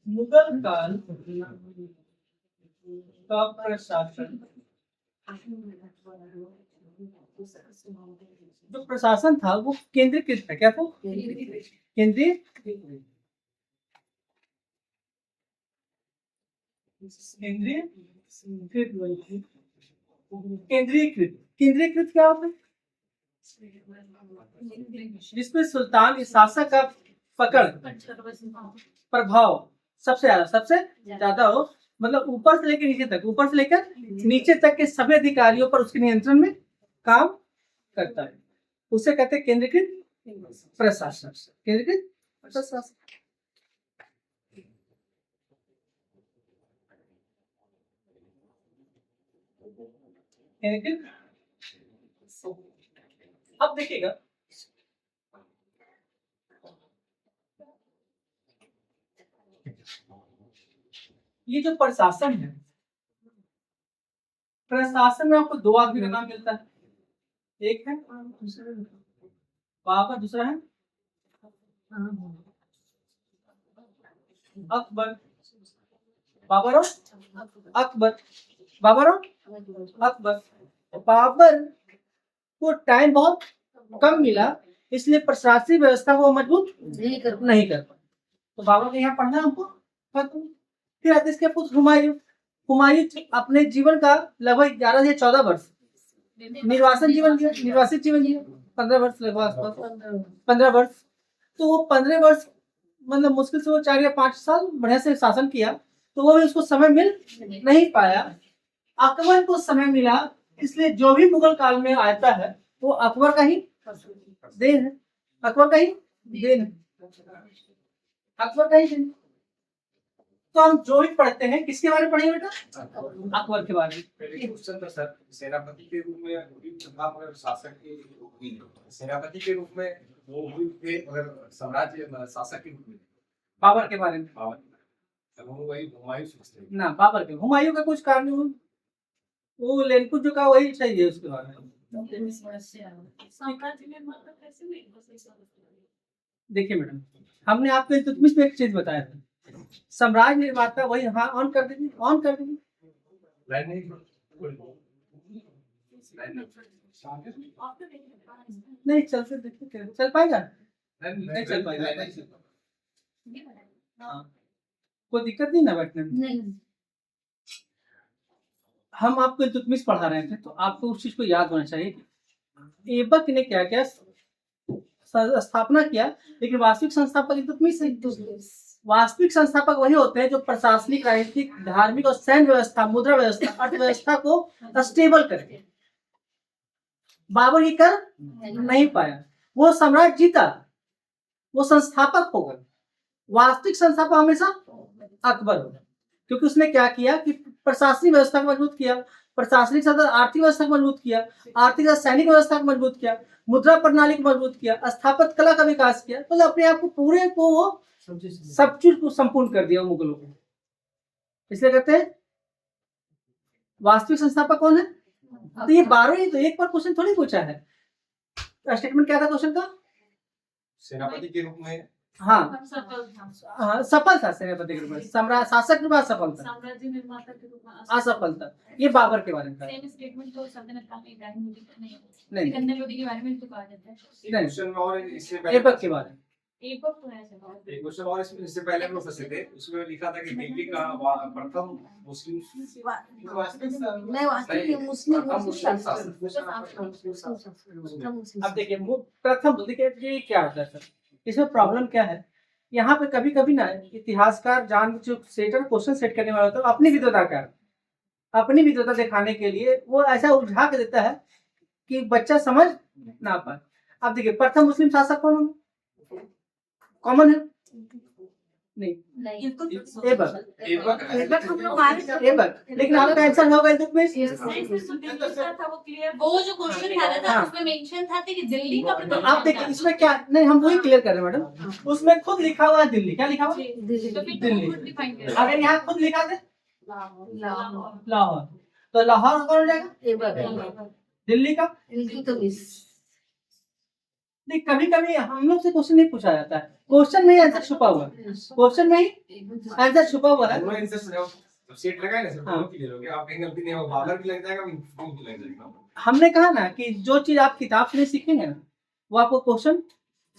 मुगल काल का प्रशासन, जो प्रशासन था वो केंद्रीकृत था। क्या था? केंद्रीय केंद्रीकृत केंद्रीकृत क्या होता है? जिसमें सुल्तान शासक का पकड़ प्रभाव सबसे ज्यादा हो, मतलब ऊपर से लेकर नीचे तक, ऊपर से लेकर नीचे तक के सभी अधिकारियों पर उसके नियंत्रण में काम करता है, उसे कहते हैं केंद्रीकृत प्रशासन। केंद्रीकृत प्रशासन। अब देखिएगा, ये जो प्रशासन है, प्रशासन में आपको दो आदमी का नाम मिलता है, एक है बाबर, दूसरा है अकबर। बाबर और अकबर, बाबर और अकबर। बाबर को टाइम बहुत कम मिला, इसलिए प्रशासनिक व्यवस्था को मजबूत नहीं कर पाए। तो बाबर को यहाँ पढ़ना हमको। फिर आते इसके पुत्र हुमायूं। हुमायूं अपने जीवन का लगभग 11 से 14 वर्ष निर्वासित जीवन जिया, 15 वर्ष लगभग आसपास, 15 वर्ष। तो वो 15 वर्ष मतलब मुश्किल से वो 4 या 5 साल बढ़िया से शासन किया, तो वो भी उसको समय मिल नहीं पाया। अकबर को समय मिला, इसलिए जो भी मुगल काल में आता है वो अकबर का ही देन है, अकबर का ही देन है, अकबर का ही देन। तो हम जो भी पढ़ते हैं किसके बारे में पढ़ेंगे बेटा? अकबर के बारे में। सर, सेनापति के रूप में शासक के, सेनापति के रूप में वो थे, अगर साम्राज्य शासक के रूप में बाबर के बारे में, वही हुमायूं सोचते ना, बाबर के। हुमायूं का कुछ कारण नहीं, वो लेनकुश जो का वही सही है उसके बारे में। देखिए मैडम, हमने आपको इल्तुतमिश में एक चीज बताया था, साम्राज्य निर्माता वही। हाँ, ऑन कर दीजिए, ऑन कर दीजिए। नहीं चल से देखिए, चल पाएगा? नहीं चल पाएगा। हाँ, कोई दिक्कत नहीं ना बैठने में? हम आपको इल्तुतमिश पढ़ा रहे थे, तो आपको उस चीज को याद होना चाहिए कि ऐबक ने क्या क्या स्थापना किया, लेकिन वास्तविक संस्थापक इल्तुतमिश है। वास्तविक संस्थापक वही होते हैं जो प्रशासनिक, राजनीतिक, धार्मिक और सैन्य व्यवस्था, मुद्रा व्यवस्था, अर्थव्यवस्था को स्टेबल करके। बाबर ये कर नहीं पाया, वो सम्राट जीता, वो संस्थापक होगा। वास्तविक संस्थापक हमेशा अकबर होगा, क्योंकि उसने क्या किया कि प्रशासनिक व्यवस्था को मजबूत किया, प्रशासनिक सदर आर्थिक व्यवस्था को मजबूत किया, आर्थिक सैनिक व्यवस्था को मजबूत किया, मुद्रा प्रणाली को मजबूत किया, स्थापत्य कला का विकास किया, तो अपने आप को पूरे को वो सब चीज को संपूर्ण कर दिया मुगलों को। इसलिए कहते हैं वास्तविक संस्थापक कौन है? तो ये 12 तो एक बार क्वेश्चन थोड़ी पूछा है। स्टेटमेंट क्या था क्वेश्चन का? सेनापति के रूप में, हाँ सफल था सेनापति के रूप में, सम्राट शासक के बाद सफल था, साम्राज्य निर्माता के रूप में असफल था। ये बाबर के बारे में था। सेम स्टेटमेंट तो सल्तनत के सिकंदर लोदी के बारे में तो कहा जाता है। क्वेश्चन और इससे पहले ऐबक के बारे में, ऐबक तो है सर। एक क्वेश्चन और इससे पहले हम लोग फंसे थे, उसमें लिखा था कि दिल्ली का प्रथम मुस्लिम अब देखिए प्रथम, देखिए क्या होता है सर, इसमें प्रॉब्लम क्या है, यहाँ पे कभी कभी ना इतिहासकार जान जो सेटर क्वेश्चन सेट करने वाला होता है अपनी विद्वता का, अपनी विद्वता दिखाने के लिए वो ऐसा उलझा के देता है कि बच्चा समझ ना पाए। अब देखिए प्रथम मुस्लिम शासक कौन, कॉमन है? नहीं, ऐबक हम लोग मारे ऐबक, लेकिन आपका आंसर होगा इल्तुतमिश। वो जो क्वेश्चन था ना उसमें मेंशन था कि दिल्ली का, आप देखिए इसमें क्या, नहीं हम वही क्लियर कर रहे हैं मैडम, उसमें खुद लिखा हुआ है दिल्ली। क्या लिखा हुआ है? दिल्ली। अगर यहाँ खुद लिखा थे लाहौर, तो लाहौर कौन हो जाएगा? दिल्ली का। नहीं, कभी कभी हम लोग से क्वेश्चन नहीं पूछा जाता है, क्वेश्चन में आंसर छुपा हुआ है, क्वेश्चन में ही आंसर छुपा हुआ है। दोनों आंसर से जब सेट लगाए ना सर हाँ। दोनों की ले लोगे आप कहीं गलती नहीं हो बाबर भी लग जाएगा भी लग जाएगा। हमने कहा ना कि जो चीज आप किताब से नहीं सीखेंगे ना वो आपको क्वेश्चन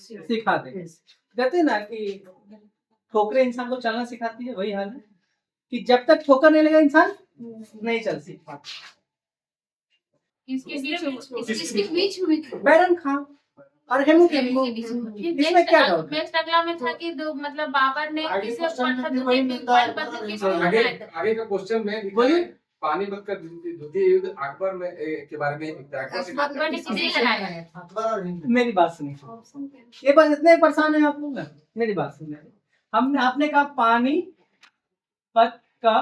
सिखा दे। कहते हैं ना कि ठोकरें इंसान को चलना सिखाती है, वही हाल है कि जब तक ठोकर नहीं लगा इंसान नहीं चल सकता। इसके बीच में बैरन खां और हेमू इसमें क्या डाउट है? नेक्स्ट अगला में था कि दो मतलब बाबर ने आगे किसे क्वेश्चन में भी पढ़ा वही था मिलता है, किसको आगे बनाया था? आगे का क्वेश्चन में लिखा बोलिए। है पानीपत का द्वितीय युद्ध अकबर में के बारे में लिखता है अकबर ने किसे लड़ाया? अकबर और हिंदू। मेरी बात सुनिए, ये बात इतने परेशान है आप लोग ना, मेरी बात सुनिए। हमने आपने कहा पानी पत का,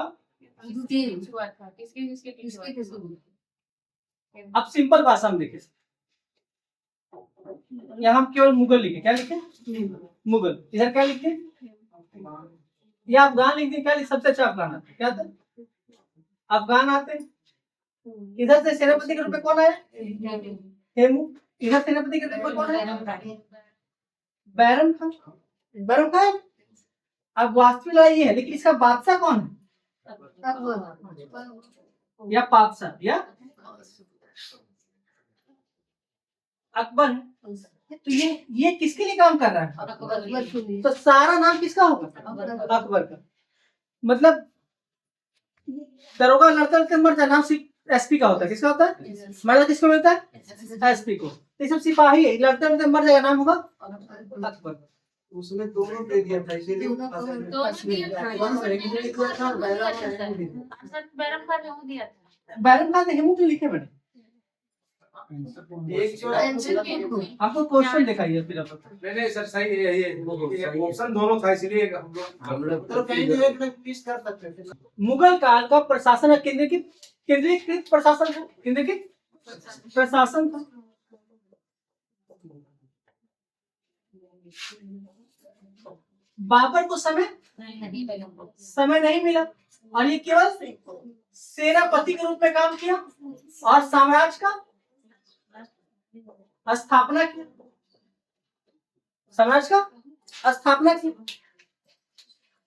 किसके बीच हुआ था? किसके किसके बीच हुआ था? अब सिंपल भाषा में देखिए, यहाँ हम केवल मुगल लिखे, क्या लिखे? मुगल। इधर क्या लिखे? या अफगान लिख दिए, क्या लिखे? सबसे अच्छा अफगान आते, क्या था? अफगान आते। इधर से सेनापति के रूप में कौन आया? हेमू। इधर सेनापति के रूप में कौन आया? बैरम खान। बैरम खान। अब वास्तविक लड़ाई ये है, लेकिन इसका बादशाह कौन है? या बादशाह या अकबर है। तो ये किसके लिए काम कर रहा है? तो सारा नाम किसका होगा? अकबर का। मतलब दरोगा लड़ते लड़ते मर जाए, नाम सिर्फ एसपी का होता है। किसका होता है? मर्द किसको मिलता है? एसपी को। ये सब सिपाही है, लड़ते लड़ते मर जाएगा, नाम होगा अकबर। उसमें दोनों दे दिया था इसीलिए दोनों दिया था। बैरम खान ने वो दिया था। बैरम खान ने हेमू क्यों लिखे मैंने? एक जो आपको क्वेश्चन दिखाइए फिर आप। नहीं सर सही है ये ऑप्शन दोनों था इसलिए हम लोग तो कहीं भी एक में मिस कर सकते थे। मुगल काल का प्रशासन केंद्रीकृत प्रशासन था, केंद्रीकृत प्रशासन था। बाबर को समय नहीं मिला और ये केवल सेनापति के रूप में काम किया और साम्राज्य का स्थापना की, साम्राज्य का स्थापना की।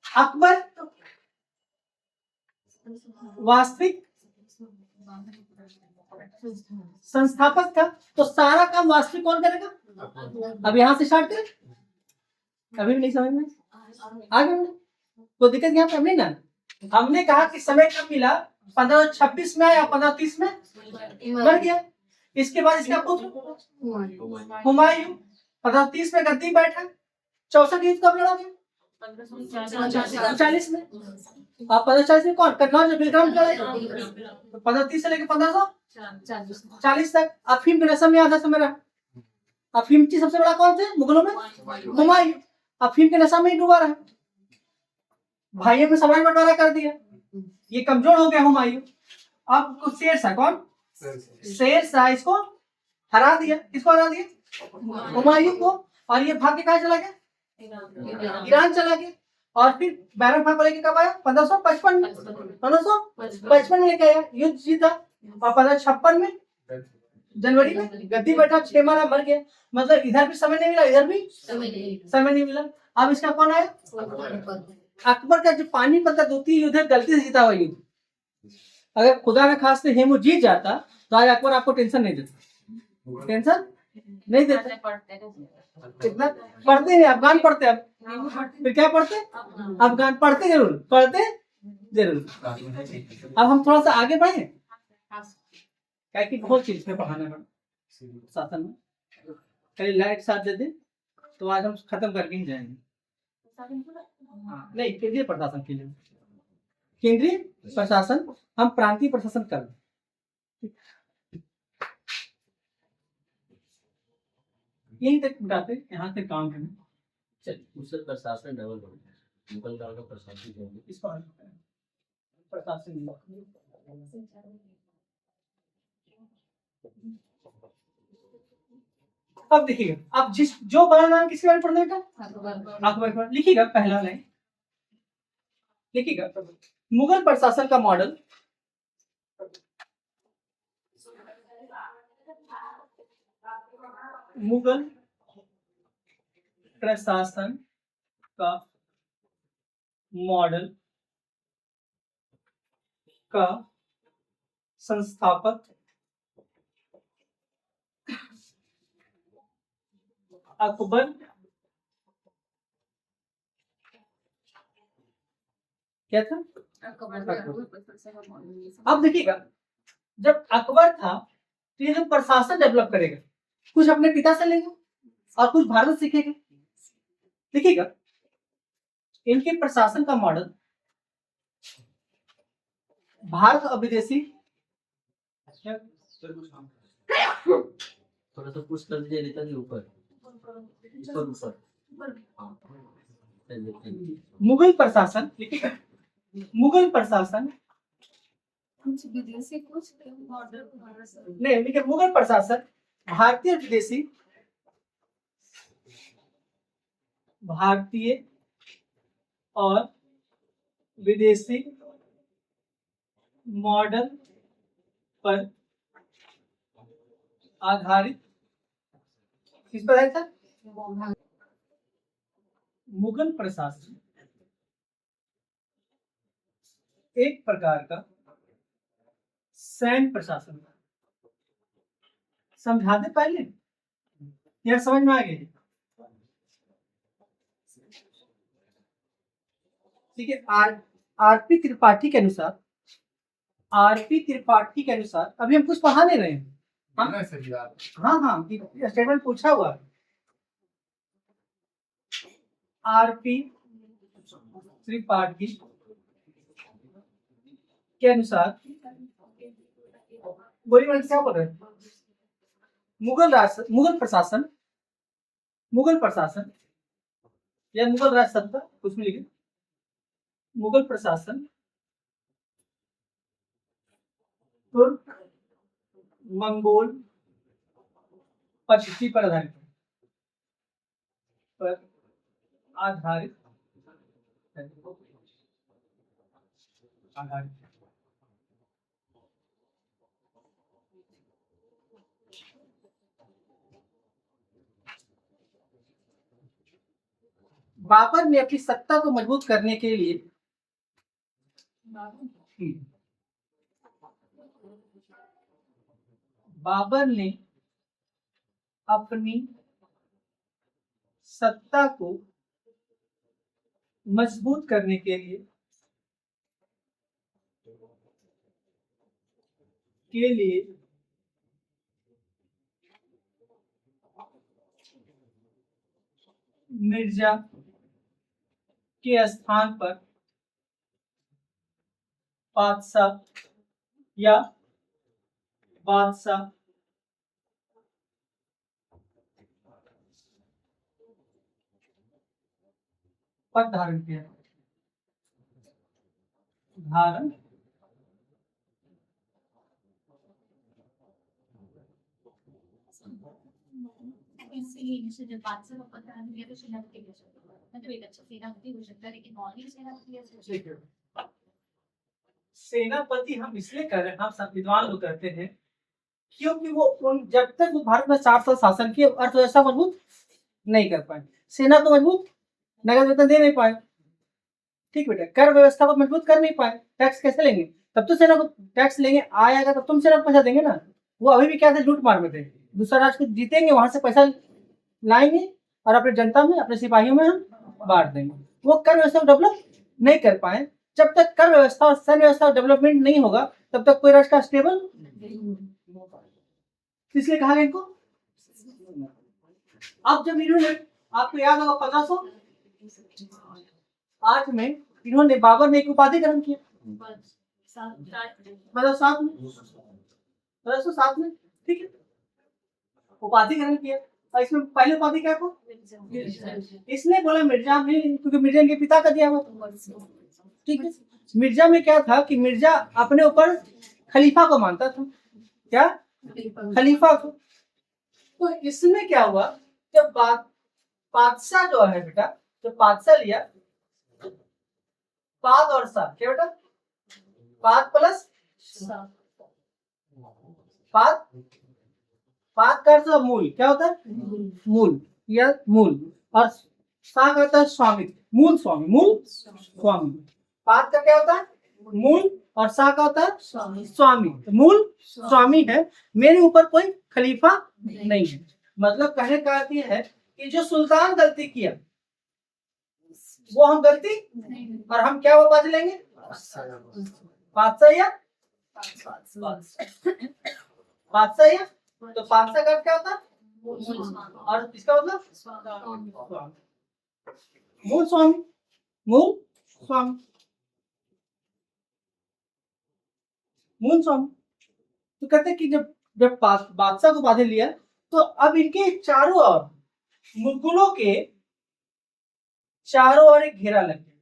अकबर वास्तविक संस्थापक था, तो सारा काम वास्तविक कौन करेगा? अब यहाँ से स्टार्ट करें, अभी भी नहीं समझ में आगे बढ़े कोई दिक्कत यहाँ पे नहीं ना। हमने कहा कि समय कब मिला? 1526 में या 1530 में मर गया। इसके बाद इसका पुत्र हुमायूं 1530 में गद्दी बैठा। 64 युद्ध कब लड़ा गया? 1540 में। आप 1540 में कौन? कन्नौज में विक्रम लड़ाई 1530 से लेकर 1540 तक। अफीम के नशा में आधा समय रहा। अफीमची सबसे बड़ा कौन थे मुगलों में? हुमायूं। अफीम के नशा में ही डूबा रहा, भाइयों में समाज बंटवारा कर दिया, ये कमजोर हो गया हुमायूं। अब कुछ शेरशाह, कौन? शेरशाह इसको हरा दिया। किसको हरा दिया? हुमायूं को। और ये भाग के कहाँ चला गया? ईरान चला गया। और फिर बैरम खान को लेके कब आया? 1555 में। 1555 में लेके आया, युद्ध जीता। और 1556 में जनवरी में गद्दी बैठा, 6 महीना मर गया। मतलब इधर भी समय नहीं मिला, इधर भी समय नहीं मिला। अब इसका कौन आया? अकबर का जो पानीपत का द्वितीय युद्ध है, गलती से जीता हुआ युद्ध। अगर खुदा न खास्ते हेमू जीत जाता तो आज अकबर आपको टेंशन नहीं देता, टेंशन नहीं देता। कितना पढ़ते हैं? अफगान पढ़ते अब, फिर क्या पढ़ते? अफगान पढ़ते जरूर। अब हम थोड़ा सा आगे बढ़े, क्या कि बहुत चीज में पढ़ाना है शासन में। कल लाइट साथ दे दे तो आज हम खत्म करके ही जाएंगे। हाँ, नहीं, केंद्रीय प्रशासन के लिए, केंद्रीय प्रशासन हम प्रांतीय प्रशासन कर रहे। यही तक बताते यहाँ से काम करना। उससे प्रशासन डबल हो गया, मुगल काल का प्रशासन हो गया। इसको प्रशासन अब देखिएगा, अब जो बड़ा नाम किसके बारे में पढ़ने का? अकबर का। लिखिएगा पहला लाइन, लिखिएगा मुगल प्रशासन का मॉडल। मुगल प्रशासन का मॉडल का संस्थापक अकबर क्या था? अब देखिएगा, जब अकबर था तो ये लोग प्रशासन डेवलप करेगा, कुछ अपने पिता से लेगा और कुछ भारत से सीखेगा। देखिएगा, इनके प्रशासन का मॉडल भारत और विदेशी थोड़ा सा पुश कर दीजिए रीता जी ऊपर ऊपर ऊपर हाँ चलिए मुगल प्रशासन, देखिएगा, मुगल प्रशासन कुछ विदेशी कुछ मॉडल नहीं, देखिए मुगल प्रशासन भारतीय विदेशी भारतीय और विदेशी मॉडल पर आधारित, किस पर आधारित था? मुगल प्रशासन एक प्रकार का सैन्य प्रशासन था। समझा दे पहले, यह समझ में आ गई? ठीक है। आरपी त्रिपाठी के अनुसार, आरपी त्रिपाठी के अनुसार, अभी हम कुछ पढ़ा नहीं रहे हैं। कितना सही बात हाँ हाँ, स्टेटमेंट पूछा हुआ है। आरपी त्रिपाठी के अनुसार, बोलिए मैडम क्या बोल रहे हैं? मुगल प्रशासन, मुगल प्रशासन या मुगल राज सत्ता, कुछ भी लिखे, मुगल प्रशासन तुर्क मंगोल पद्धति पर आधारित बाबर ने अपनी सत्ता को मजबूत करने के लिए बाबर ने अपनी सत्ता को मजबूत करने के लिए मिर्जा के स्थान पर बादशाह या बादशाह पद धारण किया, धारण इनसे जब बादशाह का पद धारण किया तो सेनापति हो सकता है, मतलब एक अच्छा सेनापति हो सकता है, लेकिन मौलिक सेनापति हो सकता है। सेनापति हम इसलिए कह रहे हैं, हम सब विद्वान लोग कहते हैं, क्योंकि वो जब तक वो भारत में 4 साल शासन किए, अर्थव्यवस्था मजबूत नहीं कर पाए, सेना को मजबूत नगद वेतन दे नहीं पाए, ठीक बेटा, कर व्यवस्था को मजबूत कर नहीं पाए, टैक्स कैसे लेंगे? तब तो सेना को टैक्स लेंगे, आएगा तब तुम सेना को पैसा देंगे ना। वो अभी भी क्या थे, लूट मार में थे, दूसरा राज्य को जीतेंगे, वहां से पैसा लाएंगे और अपने जनता में, अपने सिपाहियों में हम बांट देंगे। वो कर व्यवस्था को डेवलप नहीं कर पाए। जब तक कर व्यवस्था और सैन्य व्यवस्था डेवलपमेंट नहीं होगा, तब तक कोई राष्ट्र का स्टेबल, इसलिए कहा गया इनको। अब जब इन्होंने, आपको याद होगा 1508 में इन्होंने, बाबर ने एक उपाधि ग्रहण किया, 1507 में, ठीक है, उपाधि ग्रहण किया। और इसमें पहले उपाधि क्या को इसने बोला मिर्जा में, क्योंकि मिर्जा के पिता का दिया हुआ, ठीक है। मिर्जा में क्या था कि मिर्जा अपने ऊपर खलीफा को मानता था, क्या खलीफा को। तो इसमें क्या हुआ, जब बादशाह जो है बेटा, जो बादशाह लिया, पाद और सा, क्या बेटा, पाद प्लस पाद, पाद का अर्थ मूल, क्या होता है मूल, या मूल, और सा का होता है स्वामित्व, मूल स्वामी, मूल स्वामी। पाद का क्या होता है? मूल, और सा का होता है स्वामी। तो मूल स्वामी है, मेरे ऊपर कोई खलीफा नहीं है। मतलब कहने का अर्थ ये है कि जो सुल्तान गलती किया वो हम गलती, और हम क्या वापस लेंगे? बादशाह या बादशाह या, तो बादशाह का अर्थ क्या होता है? और इसका मतलब मूल स्वामी, मूल स्वामी, मूल स्वामी। तो कहते हैं कि जब जब बादशाह को बांधे लिया, तो अब इनके चारों ओर, मुगलों के चारों ओर एक घेरा लग गया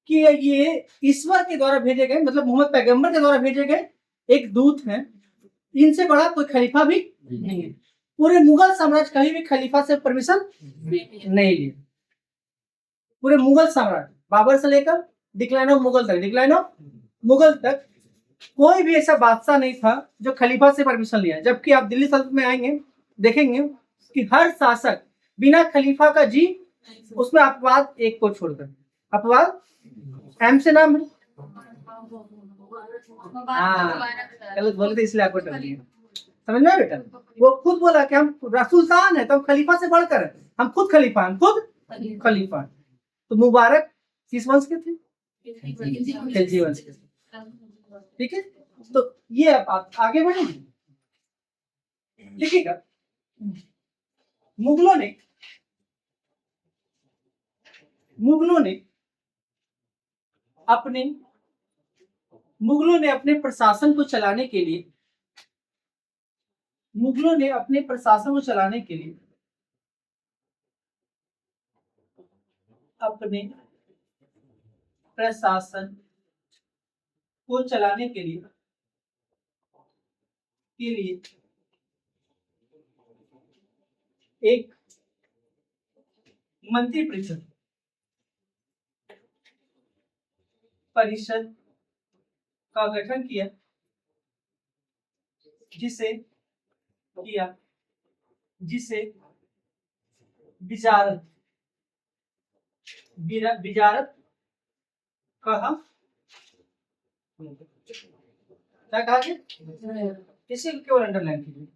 कि ये ईश्वर के द्वारा भेजे गए, मतलब मोहम्मद पैगंबर के द्वारा भेजे गए एक दूत हैं, इनसे बड़ा कोई खलीफा भी नहीं है। पूरे मुगल साम्राज्य कहीं भी खलीफा से परमिशन नहीं लिए। पूरे मुगल साम्राज्य, बाबर से लेकर डिक्लाइन ऑफ मुगल तक, डिक्लाइन ऑफ मुगल तक कोई भी ऐसा बादशाह नहीं था जो खलीफा से परमिशन लिया। जबकि आप दिल्ली सल्तनत में आएंगे, देखेंगे कि हर शासक बिना खलीफा का जी, उसमें अपवाद एक को छोड़कर, अपवाद एम से नाम है। गलत बोले थे इसलिए आपको टल दिया, समझ में आया बेटा? वो खुद बोला कि हम सुल्तान है तो हम खलीफा से बढ़कर है, हम खुद खलीफा, हम खुद खलीफा। तो मुबारक किस वंश के थे? खिलजी वंश के। ठीक है, तो ये आप आगे बढ़ेंगे, देखिएगा। मुगलों ने अपने प्रशासन को चलाने के लिए, अपने प्रशासन को चलाने के लिए एक मंत्री परिषद का गठन किया, जिसे विजारत कहा। क्या कहा गया? इसे केवल अंडरलाइन कीजिए,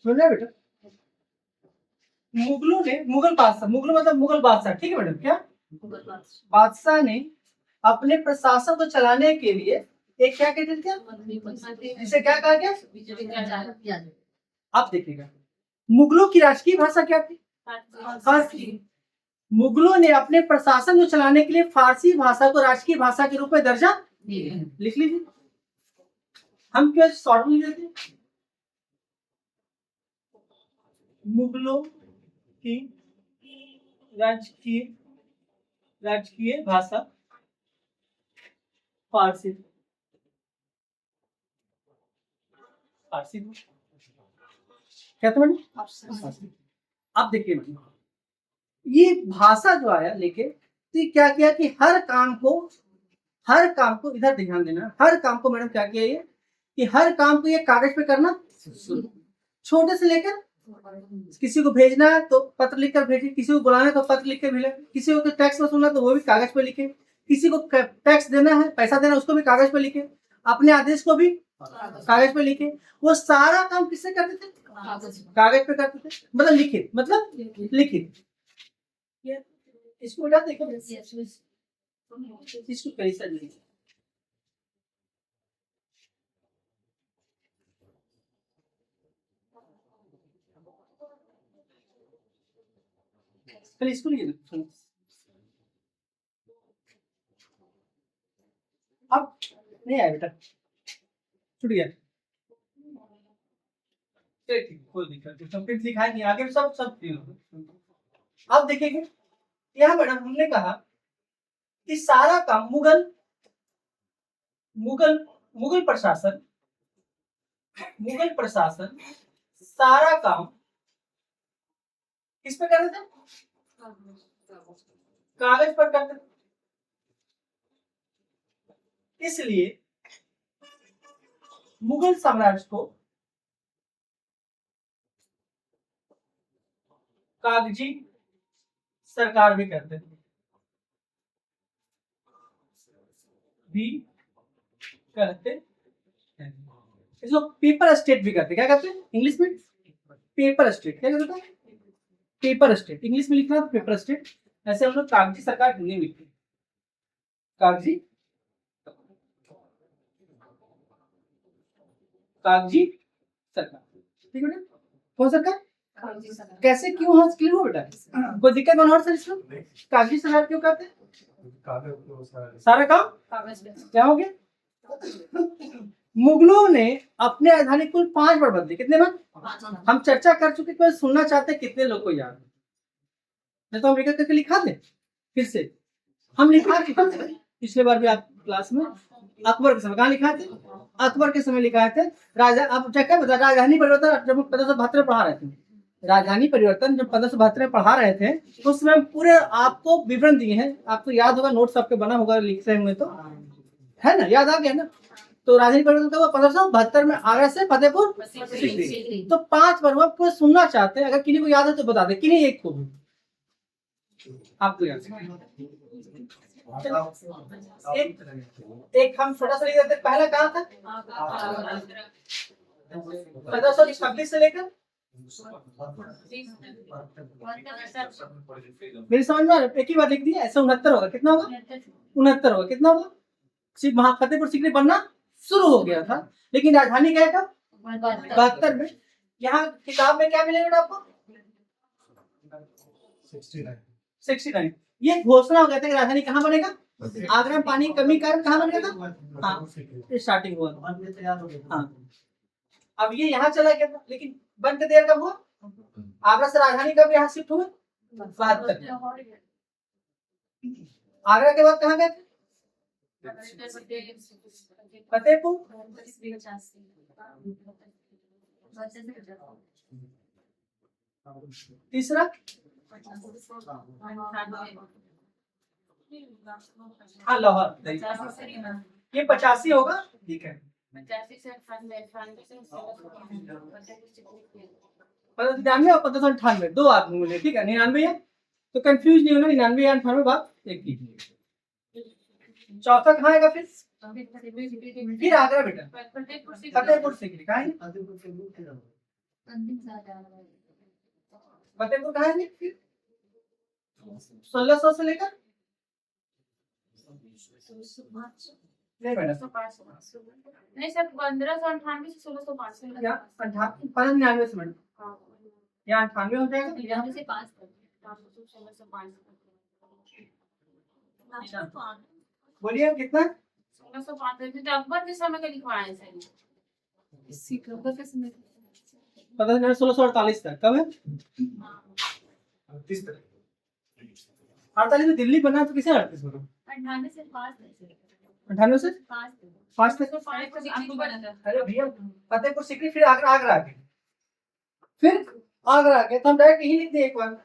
सुन रहे बेटा? मुगल मतलब मुगल बादशाह, ठीक है मैडम? क्या बादशाह ने अपने प्रशासन को चलाने के लिए एक क्या कहते थे, इसे क्या कहा गया? आप देखिएगा, मुगलों की राजकीय भाषा क्या थी? फारसी। मुगलों ने अपने प्रशासन को चलाने के लिए फारसी भाषा को राजकीय भाषा के रूप में दर्जा लिख लीजिए। हम क्यों शॉर्ट में लेते? मुगलों की राजकीय भाषा फारसी। क्या था मैडम? आप देखिए मैडम, ये भाषा जो आया लेके, तो ये क्या किया कि हर काम को इधर ध्यान देना, हर काम को मैडम क्या किया ये कि हर काम को ये कागज पे करना, छोटे से लेकर किसी को भेजना है तो पत्र लिखकर भेजिए, किसी को बुलाना है तो पत्र लिख कर भेजे, किसी को टैक्स वसूलना तो वो भी कागज पे लिखे, किसी को टैक्स देना है, पैसा देना, उसको भी कागज पे लिखे, अपने आदेश को भी कागज पे लिखे। वो सारा काम किससे करते थे? कागज पे करते थे, मतलब लिखित। इसको उठा देखो, इसको कैसा लिखे, इसको लिए अब नहीं आया बेटा, छूट गया। कोई दिक्कत नहीं, सब कुछ दिखाएंगे आगे, सब अब देखेंगे यहाँ मैडम हमने कहा कि सारा काम मुगल प्रशासन सारा काम किस पे कर रहे थे? कागज पर करते थे। इसलिए मुगल साम्राज्य को कागजी सरकार भी कहते हैं, भी कहते हैं। इसको पेपर स्टेट भी कहते हैं। क्या कहते हैं इंग्लिश में? Paper state. क्या कहते हैं? Paper state. इंग्लिश में लिखना तो पेपर स्टेट, ऐसे हम लोग कागजी सरकार हिंदी में लिखते हैं, कागजी कागजी सरकार। ठीक है बेटा, कौन सरकार? कैसे, क्यों? हाँ क्लियर हुआ बेटा? कोई दिक्कत बना और सर इसमें? कागजी सरकार क्यों कहते हैं? सारा काम क्या हो गया? मुगलों ने अपने राजधानी कुल 5 बार बदली। कितने बार? हम चर्चा कर चुके, पर सुनना चाहते हैं कितने लोग को याद है? नहीं तो हम एक करके लिखा दें फिर से। हम लिखा थे पिछले बार भी आप क्लास में, अकबर के समय। कहाँ लिखा थे? अकबर के समय लिखा थे। राजा, अब क्या बता, राजधानी परिवर्तन जब 1572 पढ़ा रहे थे, राजधानी परिवर्तन जब 1572 पढ़ा रहे थे, तो उसमें पूरे आपको विवरण दिए हैं। आपको याद होगा, नोट्स आपके बना होगा लिखते हुए, तो है ना, याद आ गया ना? तो राजधानी परिवर्तन कब हुआ? 1572 में आगरा से फतेहपुर सीकरी। तो 5 बार हुआ। आपको सुनना चाहते हैं, अगर किन्हीं को याद है तो बता दे, किन्हीं एक को भी आपको याद है? एक हम छोटा सा लिख देते हैं। पहला कहाँ था? 1526 से लेकर, मेरी समझ में एक ही बार लिख दिया, ऐसे 69 होगा। कितना होगा? 69 होगा। कितना होगा? सिर्फ वहां फतेहपुर सीकरी बनना शुरू हो गया था, लेकिन राजधानी क्या था? 72 में। यहाँ किताब में क्या मिलेगा आपको? 69। ये घोषणा हो गया था कि राजधानी कहाँ बनेगा? आगरा में पानी की कमी कारण कहाँ बनेगा था? हाँ, स्टार्टिंग हुआ। हाँ, अब ये यहाँ चला गया था, लेकिन बन के देर कब हुआ? आगरा से राजधानी कब यहाँ शिफ्ट हुए? 72। आगरा के बाद कहाँ गए थे? फतेहपुर। तीसरा हाँ, लाहौर। ये 85 होगा। ठीक है, 1599 और 1598 दो आदमी मिले। ठीक है, 99 है तो कंफ्यूज नहीं होना। 99 या 98 बात एक ही। चौथा कहाँ आएगा फिर? फिर आगरा बेटा, फतेहपुर सीकरी। कहाँ है? फतेहपुर कहाँ है फिर? 1600 से लेकर नहीं बेटा, नहीं सर, 1598 से 1605 से 1599 से मैडम, यहाँ 98 हो जाएगा। यहाँ से 5 तक 1605 बोलिए कितना? 1605 अकबर के समय का लिखवाया है सर। इसी अकबर के समय 1648 तक। कब है? 48 में दिल्ली बना, तो किसे 38 बोला? 98 से 5 तक 98 से 5 तक। अरे भैया, फतेहपुर सीकरी, फिर आगरा। आगरा आगे, फिर आगरा आगे, तो हम डायरेक्ट यही लिख दें एक बार।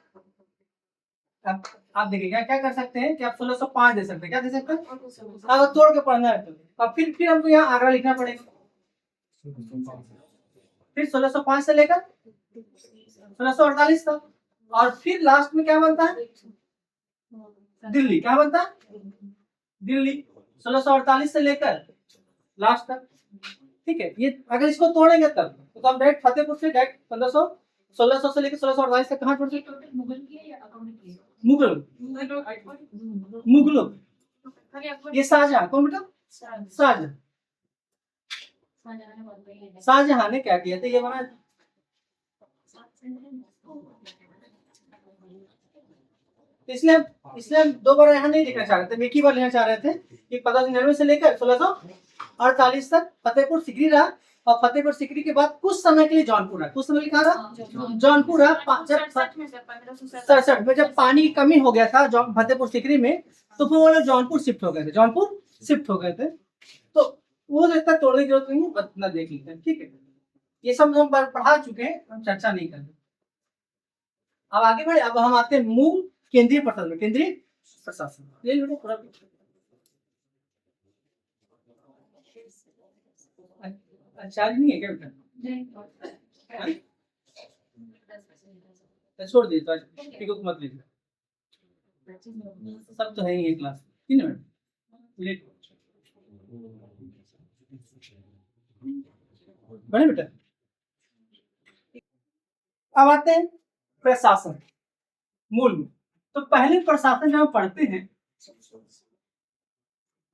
अब आप देखिए क्या कर सकते हैं कि आप 1605 दे सकते हैं। क्या दे सकते हैं? अगर तोड़ के पढ़ना है तो। अब फिर हमको यहाँ आगरा लिखना पड़ेगा। फिर 1605 से लेकर 1648 तक, और फिर लास्ट में क्या बनता है? दिल्ली। क्या बनता है? दिल्ली। 1648 से लेकर लास्ट तक। ठीक है, ये अगर इसको तोड़ेंगे तब तो हम डायरेक्ट फतेहपुर से डायरेक्ट 1600 से लेकर 1648 तक कहाँ छोड़ सकते हैं? मुगलों। ये शाहजहां। कौन बेटा? शाहजहां। शाहजहां ने क्या किया था? ये बना, इसलिए हम दो बार यहाँ नहीं लिखना चाह रहे थे, एक ही बार लिखना चाह रहे थे कि 1599 से लेकर 1648 तक फतेहपुर सीकरी रहा, और फतेहपुर सीकरी के बाद कुछ समय के लिए जौनपुर रहा। कुछ समय लिखा रहा जौनपुर रहा। जब 67 में जब पानी की कमी हो गया था फतेहपुर सीकरी में, तो फिर वो लोग जौनपुर शिफ्ट हो गए थे। जौनपुर शिफ्ट हो गए थे, तो वो लगता है तोड़ने की जरूरत नहीं है, बस ना देख लेते हैं। ठीक है, ये सब हम पढ़ा चुके हैं, हम चर्चा नहीं करेंगे। अब आगे बढ़े। अब हम आते हैं मूल केंद्रीय प्रशासन में। केंद्रीय प्रशासन ले लो पूरा। चार्ज नहीं है क्या बेटा? तो छोड़ दिए तो आज टिकट मत लीजिए, सब तो है ही क्लास 3 मिनट लेट बड़े बेटा। अब आते हैं प्रशासन मूल में। तो पहले प्रशासन जब हम पढ़ते हैं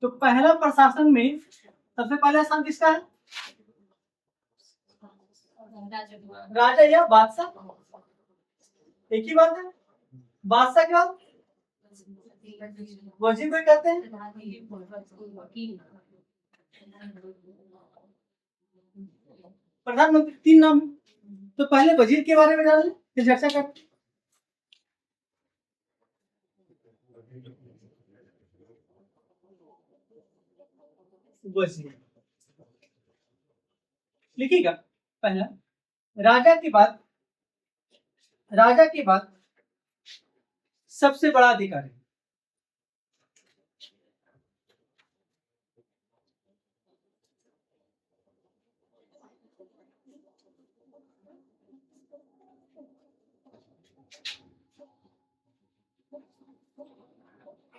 तो पहला प्रशासन में सबसे पहला स्थान किसका है? राजा या बादशाह, एक ही बात है। बादशाह के बाद वजीर को कहते हैं। प्रधानमंत्री 3 नाम। तो पहले वजीर के बारे में जान लें फिर चर्चा करते हैं। वजीर लिखिएगा। पहला राजा के बाद सबसे बड़ा अधिकारी।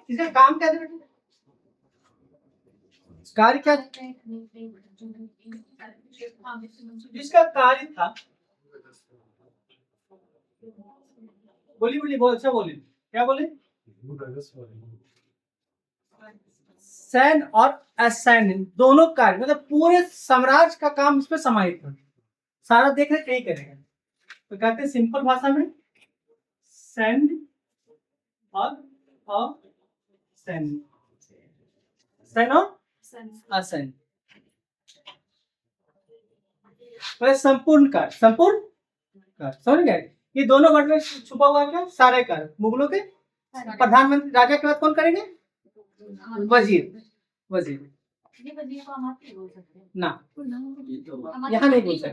इसका काम क्या है बेटा? कार्य क्या है? इसका कार्य था, बोली बहुत अच्छा बोले, क्या बोले? सैन्य और असैन्य दोनों कार्य, मतलब पूरे साम्राज्य का काम इस पे समाहित है। सारा देख रहे कहीं करेगा तो कहते हैं सिंपल भाषा में सैन्य और असैन्य, सैन्य और असैन्य मतलब संपूर्ण कार्य, संपूर्ण कार्य समझ गए? ये दोनों वर्ड में छुपा हुआ है क्या? सारे कार्य मुगलों के। प्रधानमंत्री राजा के बाद कौन करेंगे? वजीर। वजीर ना यहाँ नहीं बोल सकते,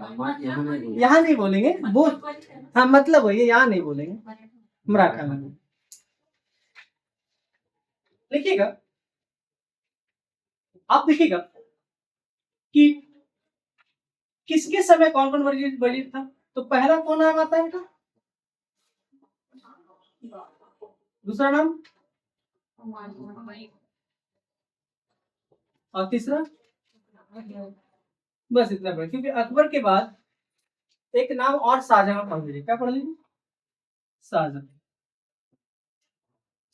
यहाँ नहीं बोलेंगे वो, हाँ मतलब वही यहाँ नहीं बोलेंगे मराठा में। लिखिएगा आप, देखिएगा कि किसके समय कौन कौन वजीर था। तो पहला कौन नाम आता है बेटा? दूसरा नाम और तीसरा, बस इतना पढ़े। क्योंकि अकबर के बाद एक नाम और शाहजहां पढ़ लीजिए। क्या पढ़ लीजिए? शाहजहां।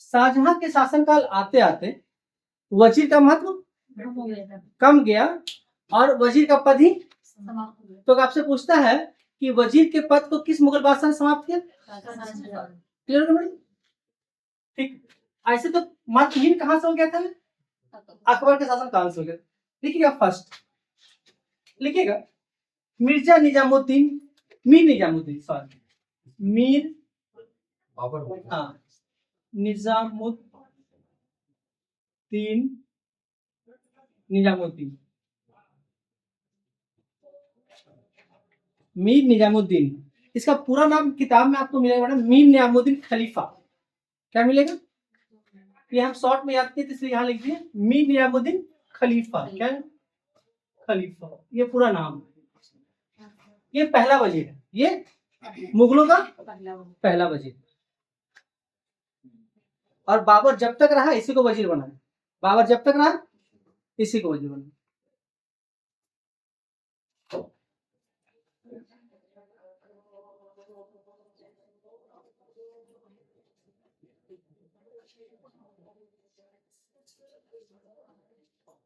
शाहजहां के शासनकाल आते आते वजीर का महत्व कम गया और वजीर का पद ही। तो आपसे पूछता है कि वजीर के पद को किस मुगल बादशाह ने समाप्त किया? क्लियर? ठीक। ऐसे तो महत्वहीन कहां से हो गया था? अकबर के शासन काल से हो गया। लिखिएगा फर्स्ट, लिखिएगा मिर्जा निजामुद्दीन, मीर निजामुद्दीन, सॉरी मीर, हाँ निजामुद्दीन, मीर निजामुद्दीन। इसका पूरा नाम किताब में आपको मिलेगा मैडम, मीर निजामुद्दीन खलीफा। क्या मिलेगा? ये हम शॉर्ट में याद किए तो इसलिए यहाँ लिख दिए मीर निजामुद्दीन खलीफा। क्या है? खलीफा, ये पूरा नाम। ये पहला वजीर है, ये मुगलों का पहला वजीर। और बाबर जब तक रहा इसी को वजीर बनाया। बाबर जब तक रहा इसी को वजीर बनाया।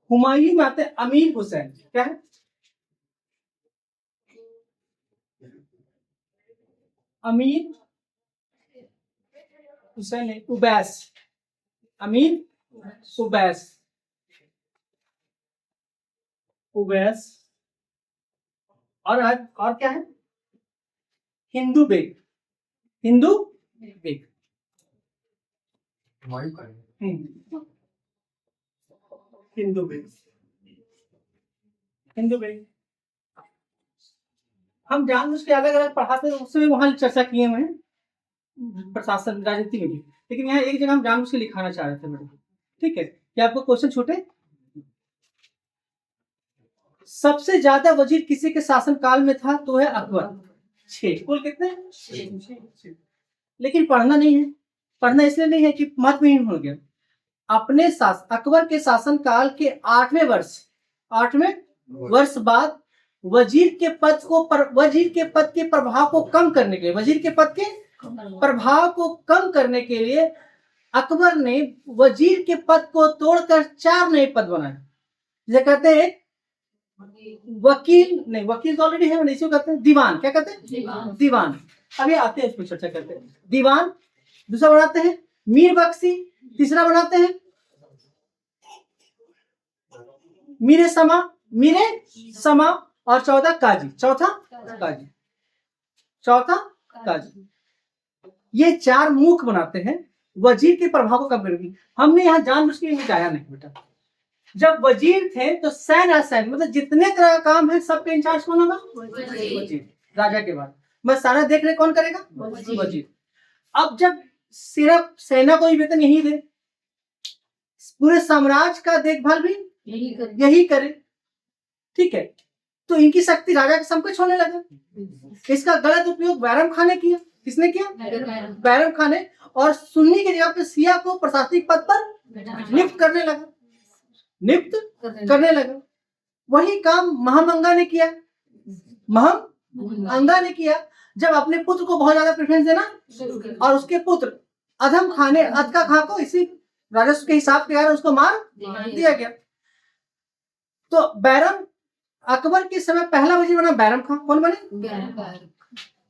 हुमायूं में आते हैं अमीर हुसैन। क्या है? अमीर हुसैन है, उबैस, अमीर उबैस, उबैस। और क्या है? हिंदू बेग, हिंदू बेग। हिंदू बेग, हिंदू बेग। हम जानबूझ के अलग अलग पढ़ाते हैं, उससे भी वहां चर्चा किए हुए हैं प्रशासन राजनीति में भी, लेकिन यहाँ एक जगह हम जानबूझ के लिखाना चाह रहे थे मैडम। ठीक है, क्या आपको क्वेश्चन छूटे? सबसे ज्यादा वजीर किसी के शासन काल में था? तो है अकबर, 6। कुल कितने? 6। लेकिन पढ़ना नहीं है। पढ़ना इसलिए नहीं है कि महत्वहीन हो गया। अपने अकबर के शासनकाल के 8वें वर्ष बाद वजीर के पद के प्रभाव को कम करने के लिए अकबर ने वजीर के पद को तोड़कर 4 नए पद बनाए। जिसे कहते हैं वकील तो ऑलरेडी है, इसी को कहते हैं दीवान। क्या कहते हैं? दीवान। अभी आते हैं, इसमें चर्चा करते हैं। दीवान दूसरा बनाते हैं मीर बख्शी, तीसरा बनाते हैं मीरे समा और चौथा काजी। ये 4 मुख बनाते हैं वजीर के प्रभाव को कम करने। हमने यहाँ जानबूझ के मिटाया नहीं बेटा। जब वजीर थे तो सैन मतलब जितने तरह का काम है सबके इंचार्ज कौन होगा? वजीर। राजा के बाद बस सारा देख रेख कौन करेगा? वजीर। अब जब सिर्फ सेना को ही वेतन यही दे, पूरे साम्राज्य का देखभाल भी यही करे, ठीक है, तो इनकी शक्ति राजा के समकक्ष होने लगा। इसका गलत उपयोग बैरम खान ने किया। किसने किया? बैरम खान ने। और सुन्नी की जगह पे शिया को प्रशासनिक पद पर नियुक्त करने लगा। वही काम महमंगा ने किया। जब अपने पुत्र को बहुत ज्यादा प्रेफरेंस देना और उसके पुत्र अधम खान ने अदका खां को इसी राजस्व के हिसाब के उसको मार दिया गया। तो बैरम अकबर के समय पहला वजीर बना बैरम खां। कौन बने?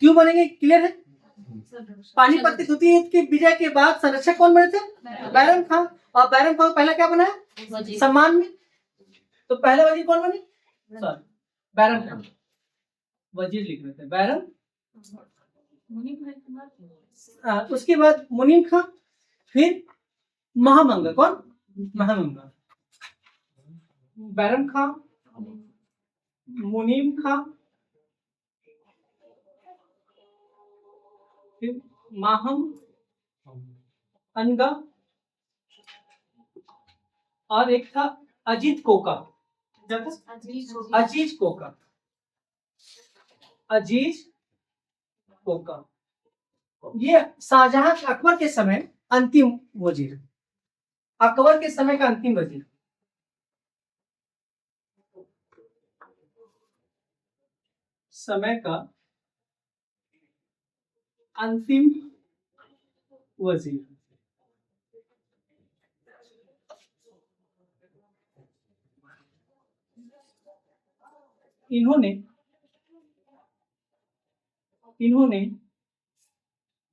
क्यों बनेंगे? क्लियर है? पानीपत की द्वितीय युद्ध के विजय के बाद संरक्षक कौन बने थे? बैरम खां। और बैरम खां पहला क्या बना है? सम्मान में। तो पहला वजीर कौन बने? बैरम खां। वजीर लिख रहे थे बैरम। उसके बाद मुनीम खां, फिर महामंगा। कौन? महामंगा। बैरम खां, मुनीम खां, फिर माहम अनगा और एक था अजीत कोका। अजीज कोका। ये शाहजहां अकबर के समय अंतिम वजीर। अकबर के समय का अंतिम वजीर। समय का अंतिम वजीर। इन्होंने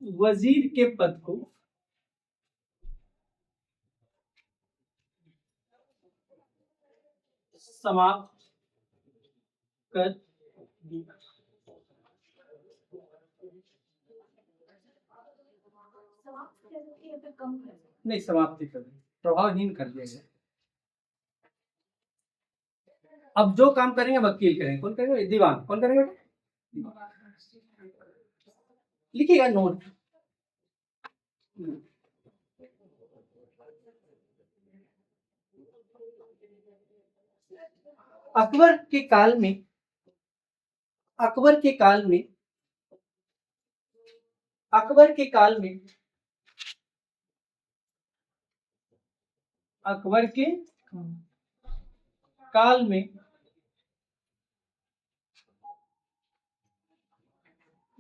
वजीर के पद को समाप्त कर दिया। नहीं, समाप्ति कर दी, प्रभावहीन कर दिया गया। अब जो काम करेंगे वकील करेंगे। कौन करेंगे? दीवान। कौन करेंगे? लिखिएगा नोट। अकबर के काल में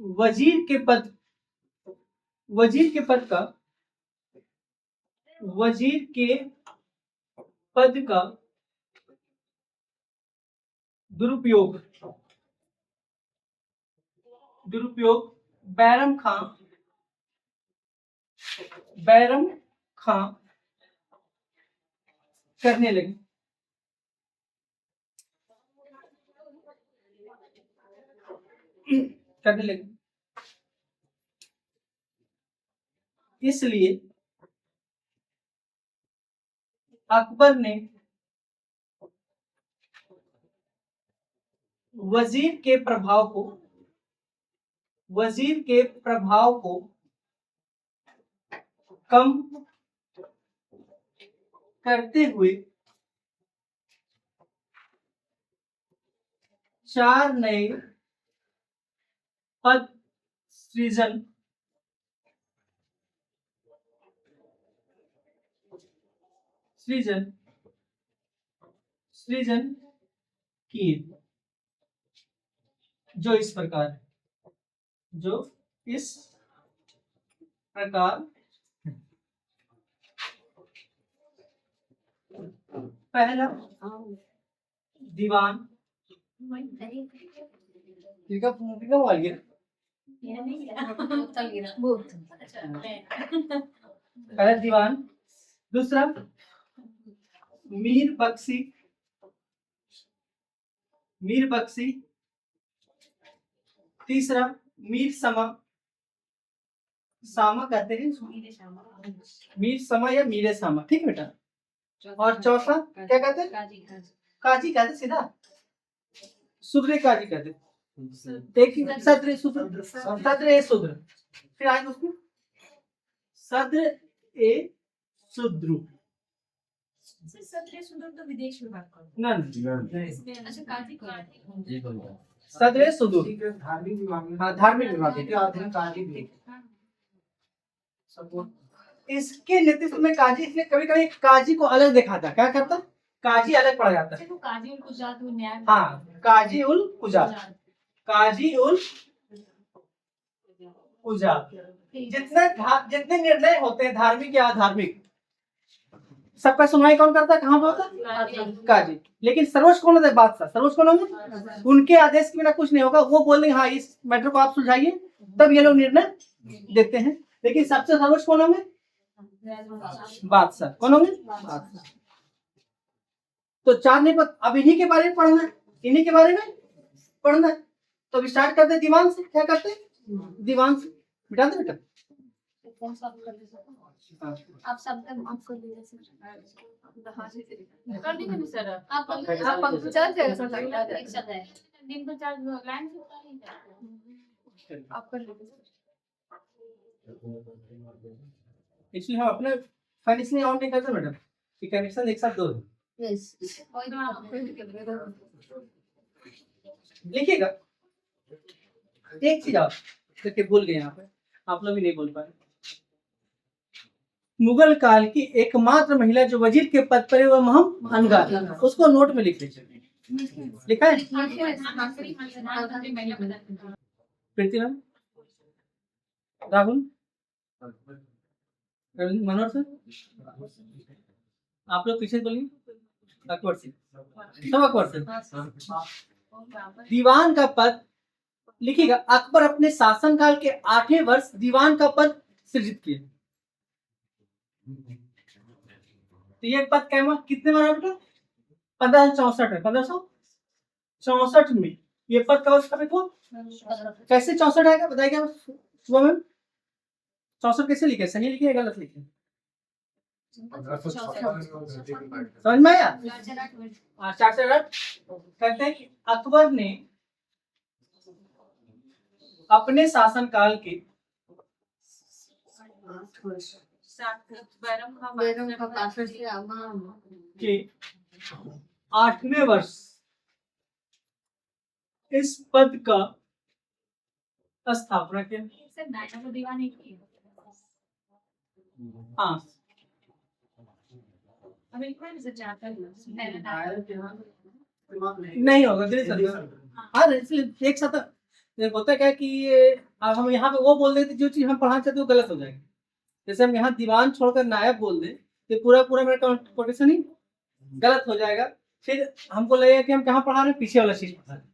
वजीर के पद का दुरुपयोग बैरम खां करने लगे। इसलिए अकबर ने वजीर के प्रभाव को कम करते हुए 4 नए पद सृजन सृजन सृजन किए जो इस प्रकार है, जो इस प्रकार पहला दीवान ठीक है मोबाइल गिरा पहला दीवान, दूसरा मीर बख्शी, तीसरा मीर सामा कहते हैं, मीर समा या मीरे सामा, ठीक है बेटा। और चौथा क्या कहते हैं, काजी कहते सीधा, सुब्रे काजी कहते। एक सद्र शूद्र, फिर आएंगे उसमें सद्र ए शुद्रु तो विदेश में बात करो ना अच्छा काजी जी बोलिए। सद्र सुदूर धार्मिक विभाग में हाँ धार्मिक विभाग के आधुनिक काजी भी सपोर्ट इसके नेतृत्व में काजी, इसलिए कभी कभी काजी को अलग दिखाता, क्या करता, काजी अलग पढ़ा जाता है। तो काजी उल कुजात वो न्याय हाँ काजी उल कुजात, काजी उल कुजात। जितने निर्णय होते हैं धार्मिक या अधार्मिक, सबका सुनवाई कौन करता है, कहाँ पे होता है, काजी। लेकिन सर्वोच्च कौन होता है, बादशाह। सर्वोच्च कौन होंगे, उनके आदेश के बिना कुछ नहीं होगा, वो बोल देंगे हाँ इस मैटर को आप सुलझाइए, तब ये लोग निर्णय देते हैं। लेकिन सबसे सर्वोच्च कौन होंगे, बादशाह। कौन होंगे, बादशाह। तो चार नहीं पता, अब इन्हीं के बारे में पढ़ना है, इन्हीं के बारे में पढ़ना है। तो अब स्टार्ट करते हैं दीवान से। क्या करते हैं, दीवान से बिठा दे बेटा। आप सब तक माफ कर दीजिए सर कर दीजिए सर आप चल जाएगा सर लाइन आ जाएगा चल है दिन को चार लाइन से उतार ही जाए आप कर लीजिए इसलिए हम अपने फैन इसलिए ऑन नहीं करते मैडम कि कनेक्शन एक साथ दो है। यस कोई ना आप लिखिएगा एक चीज आप करके भूल गए, यहाँ पे आप लोग भी नहीं बोल पाए। मुगल काल की एकमात्र महिला जो वजीर के पद पर है वो महम अनगार, उसको नोट में लिख लीजिए। लिखा है प्रीतिराम, राहुल, मनोहर सर, आप लोग पीछे बोलिए। अकबर सिंह, सब अकबर सिंह। दीवान का पद लिखिएगा। अकबर अपने शासनकाल के 8वें वर्ष दीवान का पद सृजित किए। तो ये पद कितने बार बेटा, 1564 में, 1564 में ये पद कब स्थापित हुआ। कैसे 64 आएगा बताइएगा सुबह में। 64 कैसे लिखे, सही लिखे या गलत लिखे, समझ में आया। 408 कहते हैं कि अकबर ने अपने शासनकाल के बैरम का काफर से आमा के 8वें वर्ष इस पद का स्थापना किया। सर नायना को दीवान एक ही हाँ अब एक बार से जाता है नहीं होगा हाँ इसलिए एक साथ होता क्या कि अब हम यहाँ पे वो बोल देते जो चीज हम पढ़ाना चाहते वो गलत हो जाएगी। जैसे हम यहाँ दीवान छोड़कर नायब बोल दें तो पूरा मेरा कोटेशन ही गलत हो जाएगा। फिर हमको लगेगा कि हम कहाँ पढ़ा रहे हैं, पीछे वाला चीज पढ़ा रहे हैं।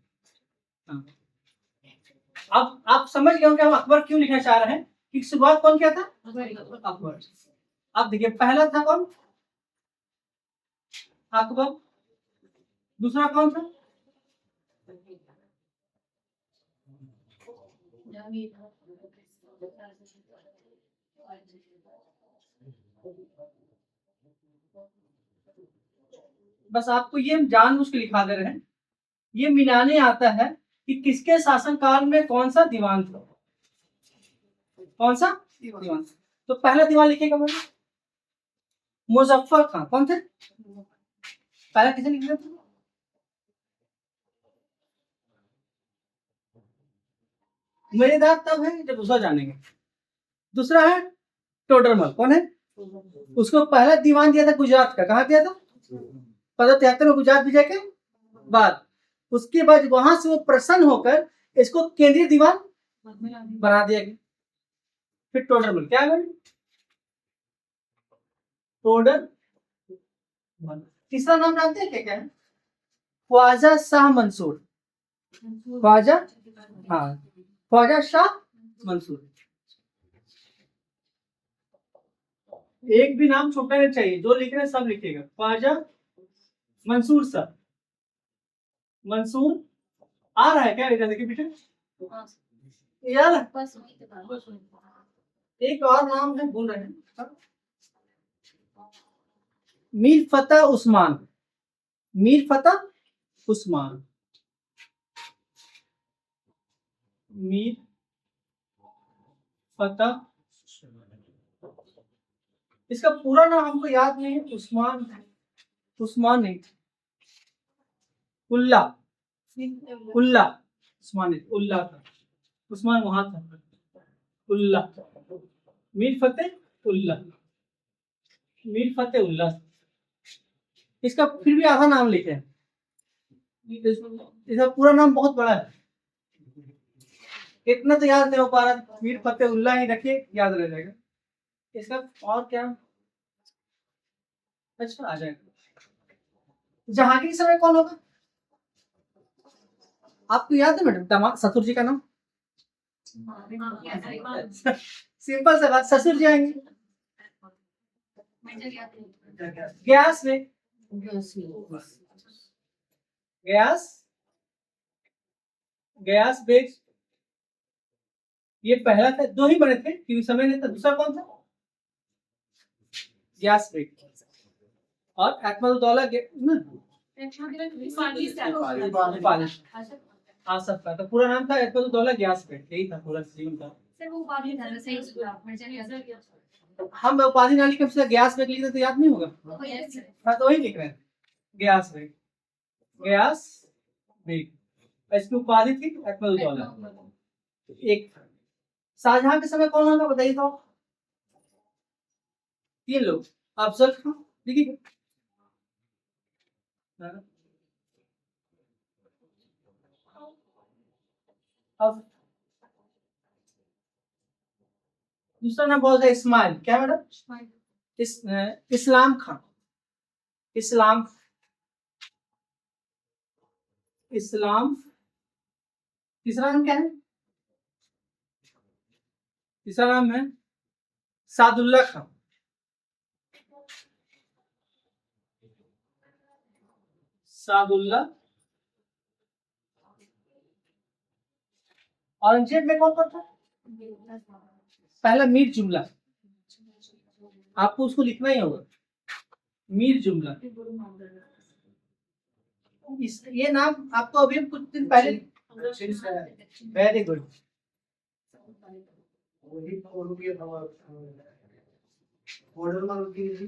अब आप समझ गए हो कि हम अकबर क्यों लिखना चाह रहे हैं, कि शुरुआत कौन किया था, अकबर। अब देखिए पहला था कौन, अकबर। दूसरा कौन था, बस आपको ये हम जानबूझ के लिखा दे रहे हैं, ये मिलाने आता है कि किसके शासनकाल में कौन सा दीवान था, कौन सा दीवान। तो पहला दीवान लिखेगा मैंने मुजफ्फर खान। कौन थे पहला, किसे लिख रहे थे, मजेदार तब है जब दूसरा जानेंगे। दूसरा है टोडरमल। कौन है, उसको पहला दीवान दिया था गुजरात का, कहाँ दिया था? 1573 में गुजरात विजय के बाद। उसके बाद वहां से वो प्रसन्न होकर इसको केंद्रीय दीवान बना दिया गया। फिर टोडरमल, क्या है टोडर? तीसरा नाम जानते हैं क्या क्या है? ख्वाजा शाह मंसूर। ख्वाजा, हाँ, ख्वाजा शाह मंसूर। एक भी नाम छोटा नहीं चाहिए, जो लिख रहे हैं सब लिखिएगा। ख्वाजा मंसूर सर, मंसूर आ रहा है क्या? बेटा देखिए बेटे यार, बस वही तो था। एक और नाम है भूल रहे हैं, मीर फतेह उस्मान। मीर फतेह उस्मान, मीर फतेह, इसका पूरा नाम हमको याद नहीं है। उस्मान, उस्मान नहीं, उल्ला, उल्ला, उस्मान नहीं, उल्ला था। उस्मान वहां था, उल्ला, मीर फतेह उल्ला, मीर फतेह उल्ला। इसका फिर भी आधा नाम लिखे हैं। इसका पूरा नाम बहुत बड़ा है, इतना तो याद नहीं हो पा रहा। मीर फतेह उल्ला ही रखिए, याद रह जाएगा। इसका और क्या, अच्छा आ जाएगा। जहांगीर के समय कौन होगा? आपको याद है मैडम दामाद ससुर जी का नाम? सिंपल सा बात, ससुर जी आएंगे ग्यास में। गयास, गयास बेग, ये पहला था। दो ही बने थे क्योंकि समय नहीं था। दूसरा कौन था? गयास बेग। और अहमदुद्दौला आसफ का तो पूरा नाम था अहमदुद्दौला गयास बेग, यही था पूरा सीन था। सर वो उपाधि था, सही सुना मिर्जा असर किया। हम उपाधि ना लिखे उससे गयास बेग लिखे तो याद नहीं होगा। यस हाँ तो वही लिख रहे हैं, गयास बेग, गयास बेग। इसकी उपाधि थी अहमदुद्दौला। एक शाहजहां के समय कौन होगा बताइए तो? तीन लोग, अफजल खान, देखिए अब दूसरा नाम बहुत है इस्माइल, क्या मैडम? इस्लाम खान, इस्लाम, इस्लाम। तीसरा नाम क्या है? तीसरा नाम है सादुल्ला खान। सादुल्ला। औरंगजेब में कौन कौन था? पहला मीर जुमला, आपको उसको लिखना ही होगा, मीर जुमला। ये नाम आपको अभी कुछ दिन पहले, वेरी गुड।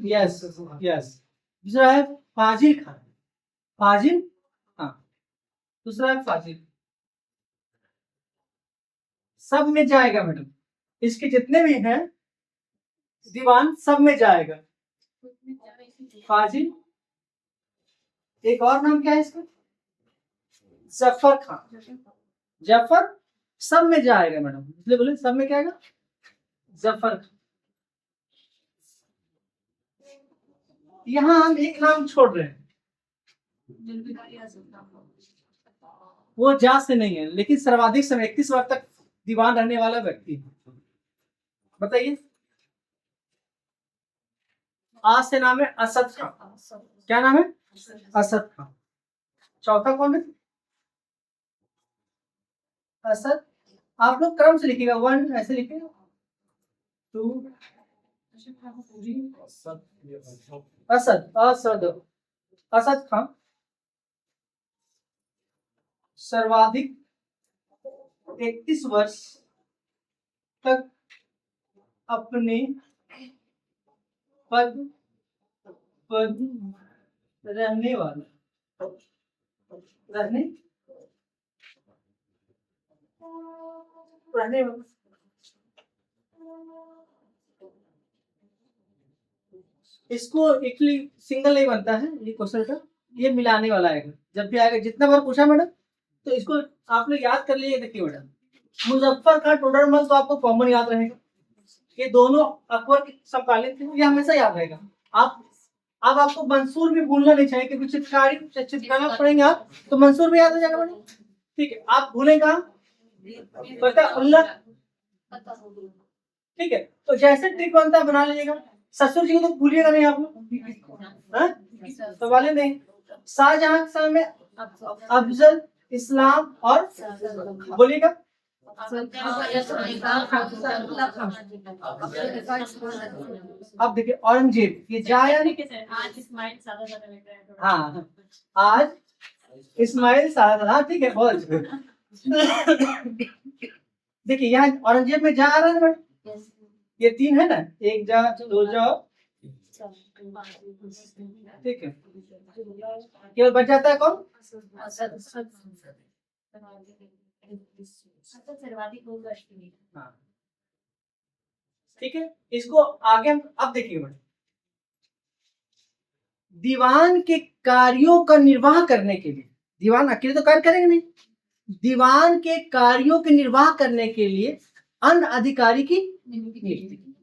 Yes yes. दूसरा है फाजिल खान, फाजिल, हाँ, दूसरा है फाजिल। सब में जाएगा मैडम, इसके जितने भी हैं दीवान सब में जाएगा। फाजिल। एक और नाम क्या है इसका? जफर खान, जफर सब में जाएगा मैडम, इसलिए बोले सब में क्या आएगा? जफर खान। यहाँ हम एक नाम छोड़ रहे हैं, वो जा से नहीं है, लेकिन सर्वाधिक समय 31 वर्ष तक दीवान रहने वाला व्यक्ति। बताइए। आज से नाम है असद खान। क्या नाम है? असद खान। चौथा कौन है? असद। आप लोग क्रम से लिखिएगा, 1 ऐसे लिखिएगा, 2, असद, असद, असद खान सर्वाधिक 31 वर्ष तक अपने पद पर रहने वाला, रहने रहने वाला इसको एक्चुअली सिंगल नहीं बनता है ये क्वेश्चन का, ये मिलाने वाला आएगा जब भी आएगा। जितना बार पूछा मैडम तो इसको आप लोग याद कर लीजिए। देखिए मैडम, मुजफ्फर खान टोडरमल तो आपको कॉमन याद रहेगा, ये दोनों अकबर के समकालीन थे, ये हमेशा याद रहेगा। आप अब आपको मंसूर भी भूलना नहीं चाहिए, क्योंकि चित्रकारी पढ़ेंगे आप तो मंसूर भी याद हो जाएगा मैडम। ठीक है, आप भूलेगा पता अल्लाह। ठीक है, तो जैसे ट्रिक बनता है बना लीजिएगा। ससुर जी को तो भूलिएगा नहीं आप लोग, हाँ? तो वाले नहीं। शाहजहां के समय में अफजल, इस्लाम और बोलिएगा अब देखिए औरंगजेब, ये जाया नहीं। आज स्माइल ज्यादा ज्यादा लग रहा है। हाँ, आज इस्माइल सादा, हाँ ठीक है, बहुत अच्छा। देखिए यहाँ औरंगजेब में जा आ रहा है ना मैडम, ये 3 है ना, 1 जा 2 जा, ठीक है, केवल बच जाता है कौन? हाँ ठीक है, इसको आगे हम अब देखिए मैडम, दीवान के कार्यों का निर्वाह करने के लिए, दीवान अकेले तो कार्य करेंगे नहीं, दीवान के कार्यों के निर्वाह करने के लिए अन्य अधिकारी की नियुक्ति।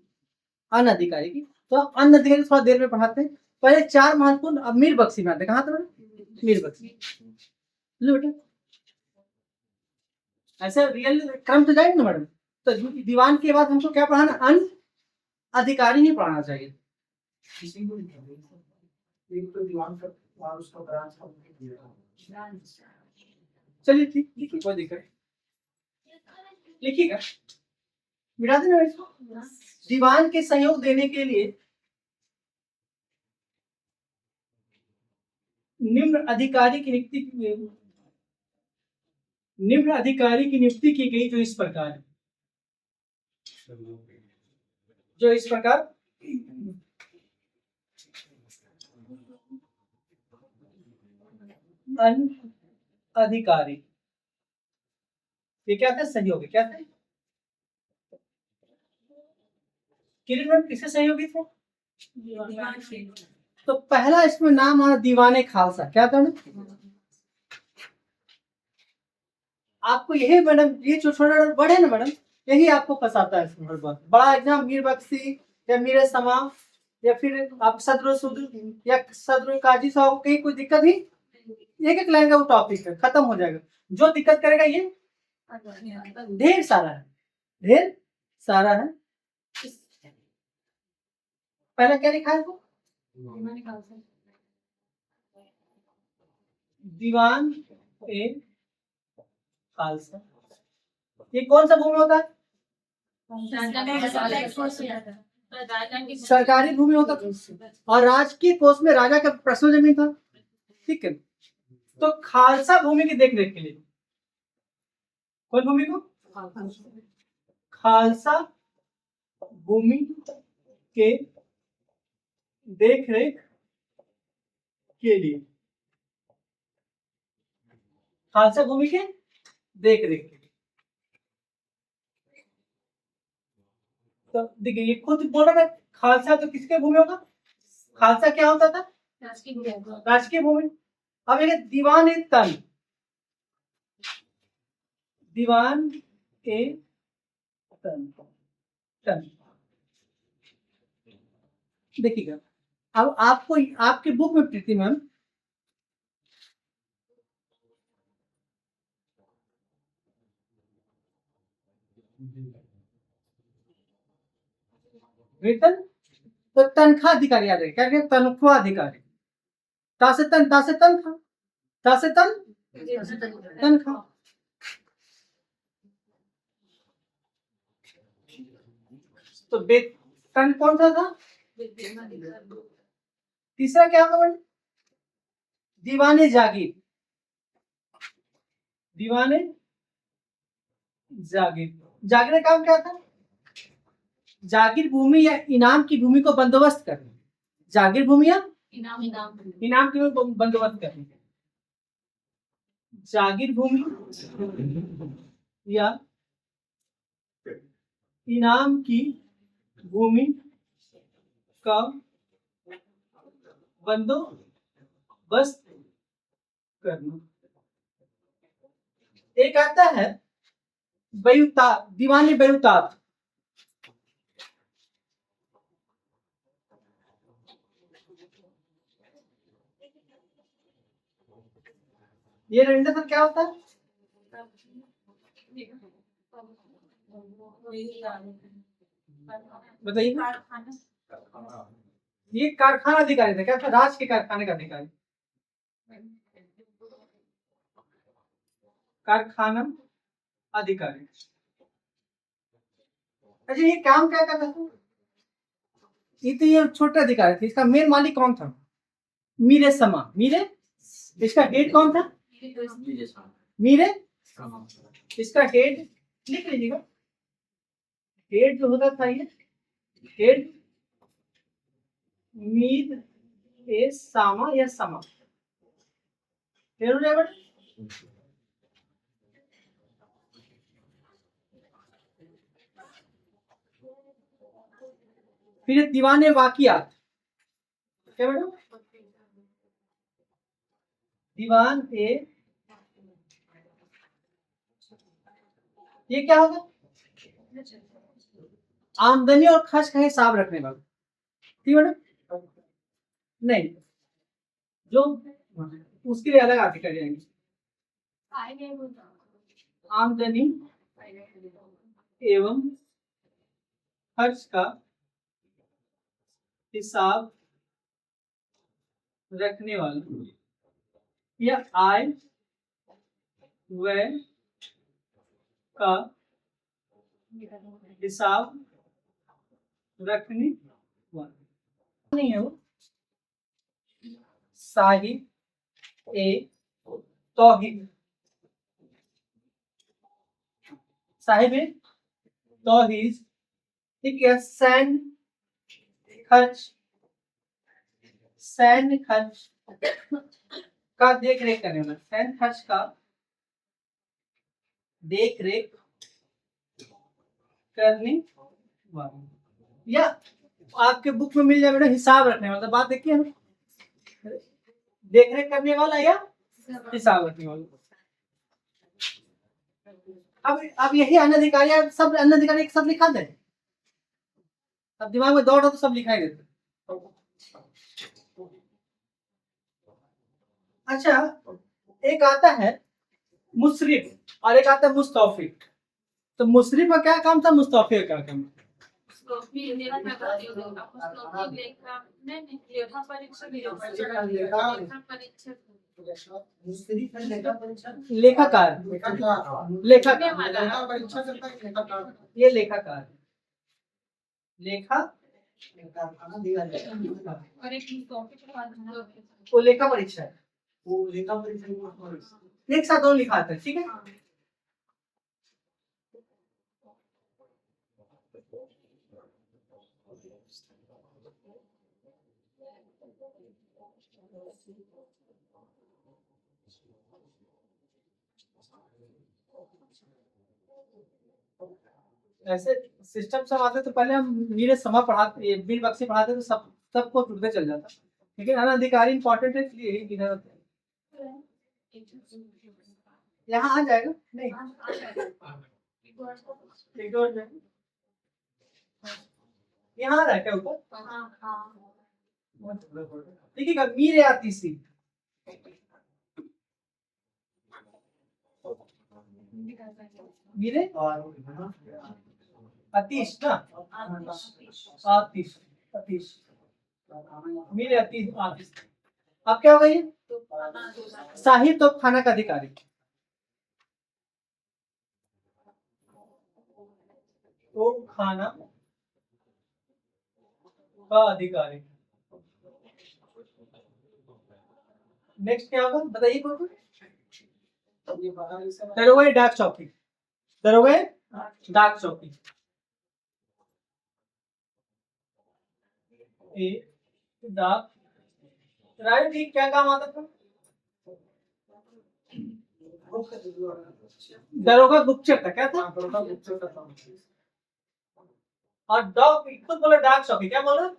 अन्य अधिकारी की, तो अन्य अधिकारी थोड़ा देर में पढ़ाते हैं। पहले 4 महत्वपूर्ण, अब मीर बख्शी में आते हैं। कहाँ था मैडम? मीर बख्शी। लो बेटा, ऐसे रियल क्रम तो जाएगा ना मैडम। तो दीवान के बाद हमको क्या पढ़ाना? अन्य अधिकारी ही पढ़ाना चाहिए। एक तो दीवान का और उसका ब्रांच का चलिए ठीक, लिखिए, कोई दिक्कत नहीं। लिखिएगा, मिटा देना इसको। दीवान के सहयोग देने के लिए निम्न अधिकारी की नियुक्ति की गई, जो इस प्रकार है, जो इस प्रकार अन्य अधिकारी, ये क्या थे? सहयोगी। क्या थे? किरण किससे सहयोगी थे? तो पहला इसमें नाम आना दीवाने खालसा। क्या था ना? आपको यही मैडम, ये जो छोटे बड़े ना मैडम, यही आपको फंसाता है इसमें। बड़ा एग्जाम मीर बख्शी या मीर समा या फिर आप सदर सुदर या सदर काजी साहब, कहीं कोई दिक्कत ही, एक लाइन का वो टॉपिक है, खत्म हो जाएगा। जो दिक्कत करेगा ये ढेर सारा है, ढेर सारा है। पहले क्या लिखा है इसको? दीवान ए खालसा। ये कौन सा भूमि होता है? सरकारी भूमि होता था, और राजकीय कोष में राजा का पर्सनल जमीन था। ठीक है, तो खालसा भूमि की देख रेख के लिए, कौन भूमि को? खालसा भूमि के देख रेख के लिए, खालसा भूमि के देख रेख के लिए। तो देखिए ये खुद बोल रहा है खालसा, तो किसके भूमि होगा? खालसा क्या होता था? राजकीय भूमि। अब ये दीवान ए तन, दीवान ए तन, तन देखिएगा। अब आपको आपके बुक में प्रीति मैम वेतन, तो तनख्वाह अधिकारी याद रहे। क्या क्या? तनख्वाह अधिकारी। ता से तनख्वाह, ता से तनख्वाह। तो वेतन कौन सा था? तीसरा क्या होगा? दीवाने जागीर, दीवाने जागीर। जागीर का काम क्या था? जागीर भूमि या इनाम की भूमि को बंदोबस्त करना। जागीर भूमि या इनाम की भूमि बंदोबस्त करना। जागीर भूमि या इनाम की भूमि का बंदोबस्त करना। एक आता है बेउतात, दीवाने बेउतात। ये रविंद्र सर क्या होता है? बताइए। ये कारखाना अधिकारी था क्या? राज के कारखाने का अधिकारी, कारखाना अधिकारी। अच्छा, ये काम क्या करता था? ये छोटा अधिकारी थे। इसका मेन मालिक कौन था? मीरे समा। मीरे, इसका हेड कौन था? मीरे। इसका हेड लिख लीजिएगा। हेड जो होता था, ये हेड मीर ए सामा या समा। हेड हो जाएगा। फिर दीवाने वाकियात, क्या बेटा? दीवान ए, ये क्या होगा? आमदनी और खर्च का हिसाब रखने वाला। ठीक बेटा? नहीं, जो उसके लिए अलग आर्टिकल जाएंगे। आमदनी एवं खर्च का हिसाब रखने वाला, या आय व्यय का हिसाब रखने वाला नहीं है वो। साहिब ए तौहीद, साहिब ए तौहीद, ठीक है। सैन्य खर्च का देख रेख करने वाला, सैन्य खर्च का देख रेख करने वाला, या आपके बुक में मिल जाए बेटा हिसाब रखने वाला। बात देखिए, देख रेख करने वाला या हिसाब रखने वाला। अब यही अनधिकारी, सब अनधिकारी एक सब लिखा दे। अब दिमाग में दौड़ हो तो सब लिखाई देते। अच्छा, एक आता है मुसरिफ और एक आता है मुस्तौफिक। तो मुसरिफ का क्या काम था, मुस्तौफिक का क्या काम? लेखाकार, लेखाकार, ये लेखाकार, लेखा वो लेखा परीक्षा है। वो लेखा परीक्षा एक साथ दोनों लिखा था, ठीक है। ऐसे सिस्टम सब आते तो पहले हम मीरे समा पढ़ाते, मीर बख्शी पढ़ाते तो सबको टूटते चल जाता। लेकिन अनधिकारी इंपॉर्टेंट है, इसलिए यही लिखा होता है। यहाँ आ जाएगा नहीं, एक और जाएगा। यहाँ आ रहा है क्या ऊपर? देखिएगा, मीरे आती सी, मीरे अतीश ना, आतिश, अतीश, मीरे अतीश, आतिश। अब क्या होगा ये? साहिब तो खाना का अधिकारी, तो खाना का अधिकारी। नेक्स्ट क्या होगा बताइए? दरोगा डाक चौकी, दरोगा डाक चौकी। डाक राइट, ठीक। क्या काम आता था? दरोगा गुप्तचर था। क्या था? और डॉग खुद बोले डाक चौकी। क्या बोल रहे?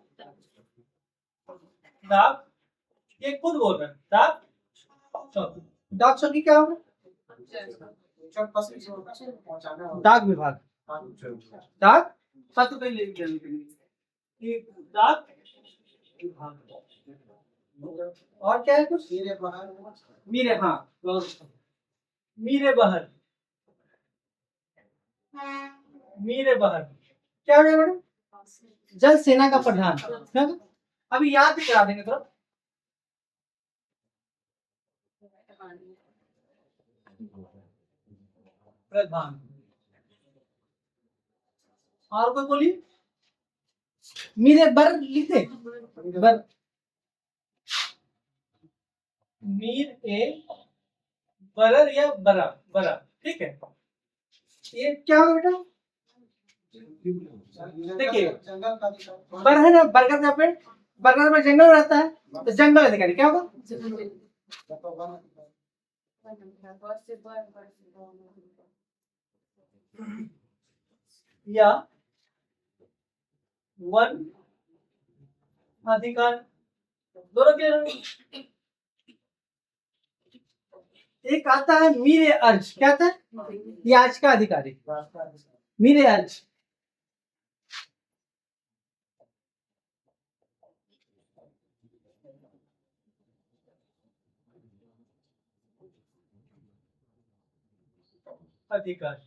डाक ये खुद बोल रहा है डाक चौकी। डाक चौकी क्या होगा? डाक विभाग। डाक पत्र पे ले जाने के लिए ये डाक विभाग। और क्या है कुछ? मीरे, हाँ मीरे बहर। मीरे बहर क्या हो गया मैडम? जल सेना का प्रधान। क्या होगा? अभी याद भी करा देंगे थोड़ा। प्रधान। और कोई बोलिए। मीरे बर लिखते बर। मीर ए बरर या बरा बरा, ठीक है। ये क्या होगा बेटा? देखिए बर है ना, बरगद का पेड़, बरगद में जंगल रहता है, तो जंगल अधिकारी क्या होगा? या वन अधिकार, दोनों के। एक आता है मीरे अर्ज, क्या आता है? याचिका अधिकारी, मीरे अर्ज। अधिकार।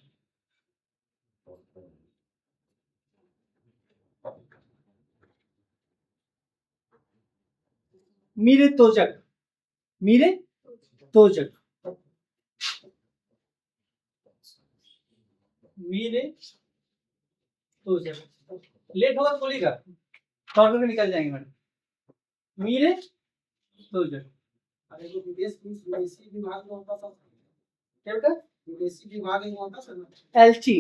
मीरे तोजक, मीरे तोजक, मीरे तोजक। लेट होगा तो बोलिएगा, शॉर्ट करके निकल जाएंगे मैडम। मीरे तोजक। विदेशी विभाग में होता था, क्या बेटा? विदेशी विभाग में होता था ना। एलची,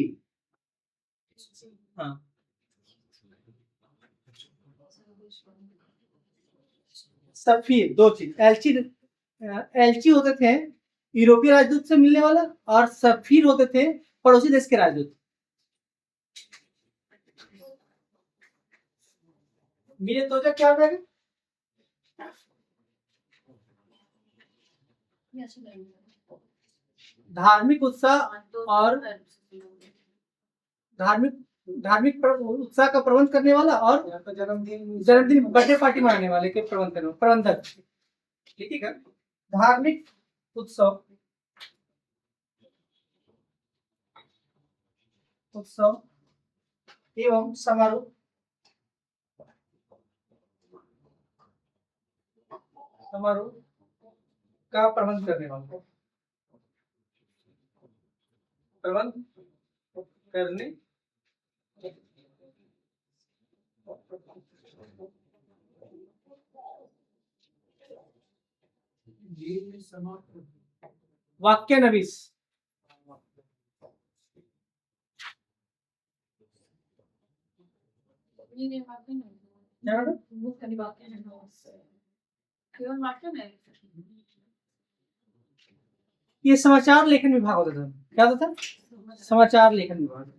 हाँ। सफीर, दो चीज। एलची, एलची होते थे यूरोपीय राजदूत से मिलने वाला, और सफीर होते थे पड़ोसी देश के राजदूत। मीरे तोजक क्या हो जाएगा? धार्मिक उत्साह और धार्मिक उत्साह का प्रबंध करने वाला, और जन्मदिन बर्थडे पार्टी मनाने वाले के प्रबंध करने प्रबंधक, ठीक है। धार्मिक उत्सव, उत्सव एवं समारोह, समारोह का प्रबंध करने वाला, प्रबंध करने वाक्य नवीस। ये समाचार लेखन विभाग होता था। क्या होता था? समाचार लेखन विभाग।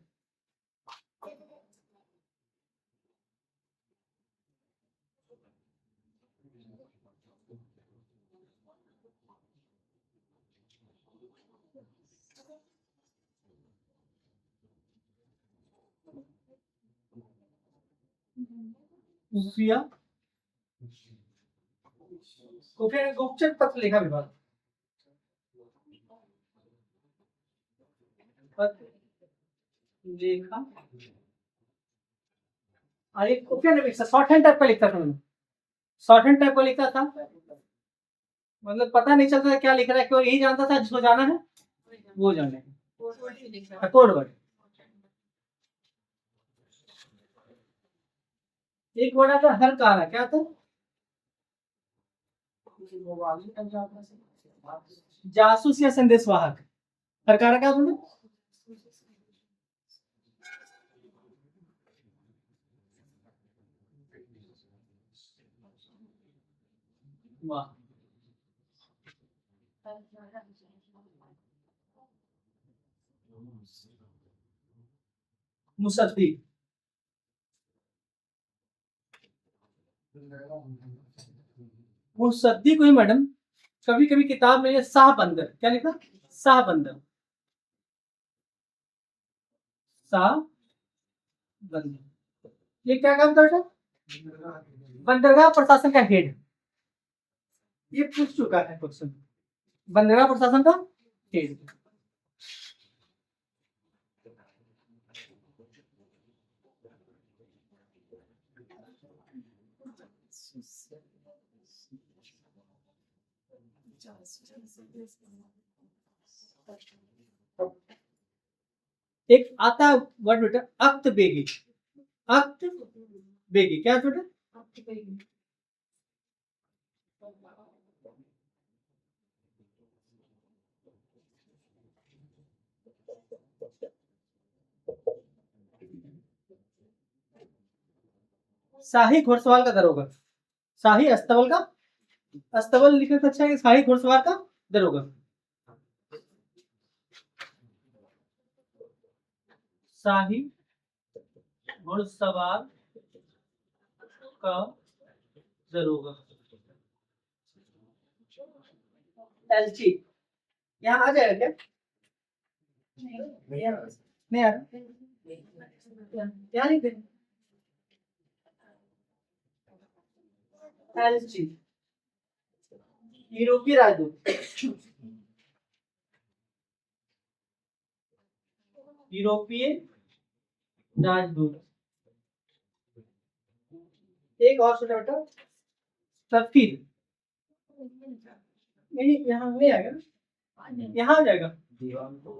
खुफिया, खुफिया गुप्तचर पत्र लेखा विभाग। पत्र लेखा, और एक खुफिया नवीस शॉर्ट हैंड टाइप का लिखता था मैंने, शॉर्ट हैंड टाइप का लिखता था, मतलब पता नहीं चलता था क्या लिख रहा है, क्यों? यही जानता था जिसको जाना है वो जाने। Code word. एक वर्ड आता हर कारा, क्या था? जासूस या संदेशवाहक। हर कारा क्या बोलते? वाह। मुसद्दी, मुसद्दी को ही मैडम कभी कभी किताब में ये शाह बंदर क्या लिखा, शाह बंदर, शाह बंदर। ये क्या काम करता है, बंदरगाह प्रशासन का हेड। ये पूछ चुका है क्वेश्चन, बंदरगाह प्रशासन का हेड। एक आता है वर्ड बेटा अक्त बेगी, अक्त बेगी क्या है बेटा, शाही घुड़सवार का दरोगा, शाही अस्तबल का, अस्तबल लिखने से अच्छा है कि शाही घुड़सवार का दरोगा। शाही घुड़सवार का दरोगा। एलची यहाँ आ जाएगा क्या, नहीं आ रहा, यहाँ नहीं दे। एलची यूरोपीय राजदूत, यूरोपीय राजदूत। एक और सुना बेटा सफीर, नहीं यहाँ नहीं आएगा, यहाँ आ जाएगा दीवान को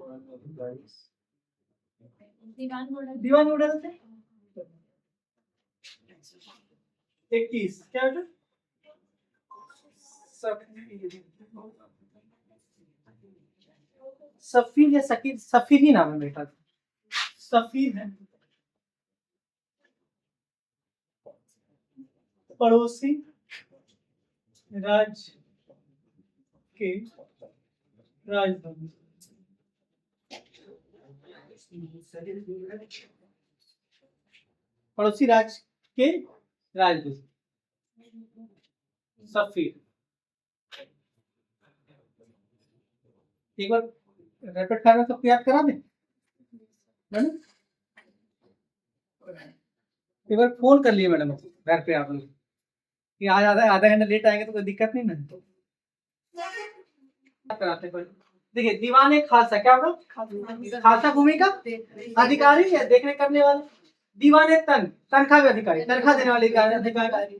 दीवान में उड़ा देते 21 क्या बेटा, सफीर या सकीर, सफीर ही नाम है बेटा, सफीर है। पड़ोसी राज्य के राजदूत, पड़ोसी राज्य के राजदूत सफीर। एक बार रैपिड फायर में सबको याद करा दे मैडम, एक बार फोन कर लिए मैडम घर पे आप लोग कि आज आधा घंटा लेट आएंगे तो कोई दिक्कत नहीं ना, कराते कोई। देखिए दीवान एक खालसा क्या होगा, खालसा भूमि का अधिकारी या देखने करने वाले। दीवान एक तनख्वाह अधिकारी, तनख्वाह देने वाले अधिकारी।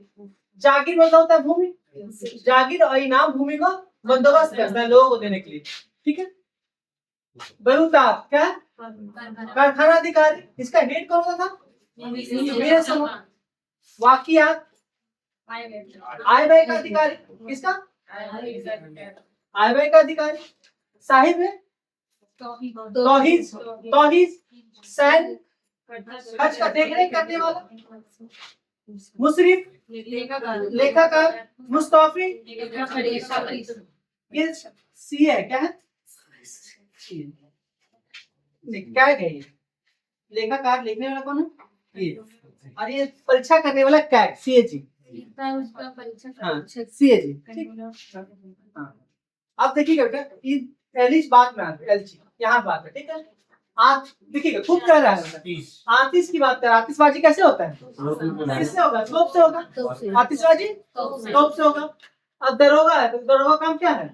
जागीर मतलब होता है भूमि, जागीर और इनाम भूमि को बंदोबस्त करता है लोगों को देने के लिए, ठीक है। बहुतात क्या, कारखाना अधिकारी, इसका हेड कौन सा था, वाकियात आय व्यय का अधिकारी, किसका आय व्यय का अधिकारी। साहिब है तौहीद सैन खर्च का देखरेख करने वाला। मुसरिफ लेखाकार। मुस्तौफी ये सी है क्या है, क्या है ये, लेखाकार लिखने वाला कौन है ये, और ये परीक्षा करने वाला क्या है, सीएजी, सीएजी ठीक। हाँ अब देखिएगा बेटा एलिश बात में आते एलची यहाँ बात है, ठीक है। आप देखिएगा खूब कह रहा है, आतिश की बात कर, आतिशबाजी कैसे होता है, किससे होगा, तोप से होगा, आतिशबाजी तोप से होगा। अब दरोगा है तो दरोगा काम क्या है,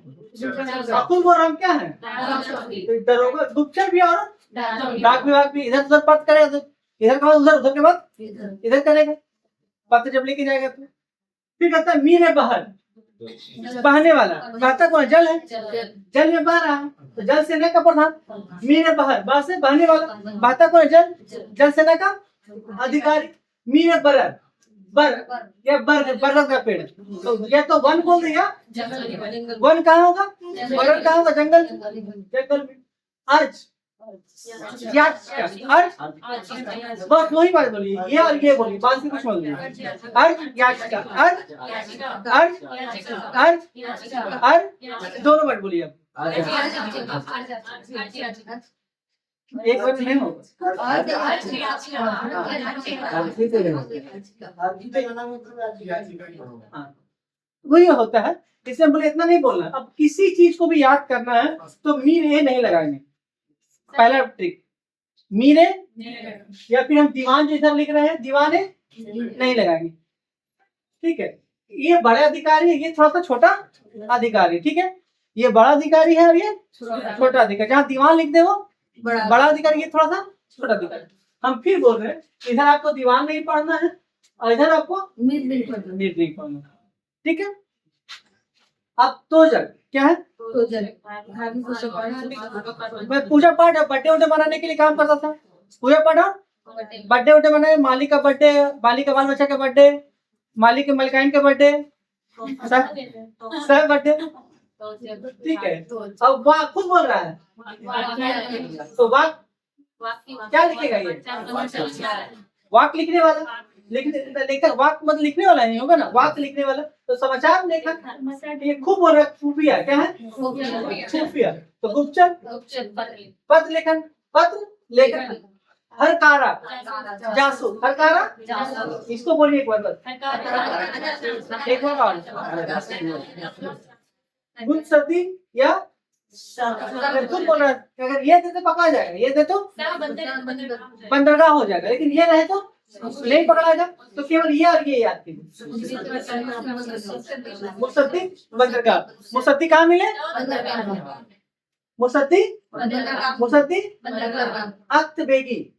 अकुल वो नाम क्या है, तो दरोगा गुप्तचर भी और डाक विभाग भी, इधर उधर पत्र करेगा तो इधर का उधर, उधर के बाद इधर करेगा, पत्र जब लेके जाएगा तो। फिर कहता है मीर है बहर, बहने वाला, बहता कौन जल है, जल में बह रहा है तो जल सेना का प्रधान। मीर बहर, बह से बहने वाला, बहता कौन जल, जल सेना का अधिकारी। मीर बरर, बर या बरगद का पेड़, तो या तो वन बोल दिया, वन कहाँ होगा, बरर कहाँ होगा, जंगल, जंगल में। अर्ज अर्ज बस वही बात बोली, ये और ये बोली, बात से कुछ बोल रही। अर्ज याचिका, अर्ज अर्ज अर्ज अर्ज दोनों वर्ड बोलिए अब, एक वर्ड नहीं होगा। हाँ वही होता है। इसलिए बोले इतना नहीं बोलना। अब किसी चीज को भी याद करना है तो मीन ए नहीं लगाएंगे, पहला ट्रिक मीन ए, या फिर हम दीवान जो इधर लिख रहे हैं दीवाने नहीं लगाएंगे, ठीक है। ये बड़ा अधिकारी है, ये थोड़ा सा छोटा अधिकारी, ठीक है। ये बड़ा अधिकारी है और ये छोटा अधिकारी। जहाँ दीवान लिख दे वो बड़ा अधिकारी, ये थोड़ा सा छोटा अधिकारी। हम फिर बोल रहे हैं इधर आपको दीवान नहीं पढ़ना है और इधर आपको मीर नहीं पढ़ना, ठीक है। अब तो जग क्या है, मैं पूजा पाठ बर्थडे उड्डे मनाने के लिए काम करता था। पूजा पाठ बर्थडे उड्डे मनाए, मालिक का बर्थडे, मालिक का बाल बच्चा का बर्थडे, मालिक के मलिकाइन के बर्थडे, सब बर्थडे, ठीक है। अब वाक खुद बोल रहा है, तो वाक क्या लिखेगा ये, वाक लिखने वाला, लेखक वाक मतलब लिखने वाला नहीं होगा ना, वाक लिखने वाला। तो समाचार लेखक ये खूब बोल रहा है, खुफिया क्या है, खुफिया। तो गुप्तचर पत्र लेखन, पत्र लेखन। हरकारा जासूस, हरकारा इसको बोलिए एक बार बस, एक बार और। गुप्तचर या खुद बोल रहा है अगर ये दे तो पकड़ा जाएगा, ये दे तो बंदरगाह हो जाएगा, लेकिन ये रहे तो नहीं पकड़ा जाए। तो केवल ये और ये याद कीजिए, मुसद्दी बंदरगाह। मुसद्दी कहाँ मिले, मुसद्दी मुसद्दी अक्त बेगी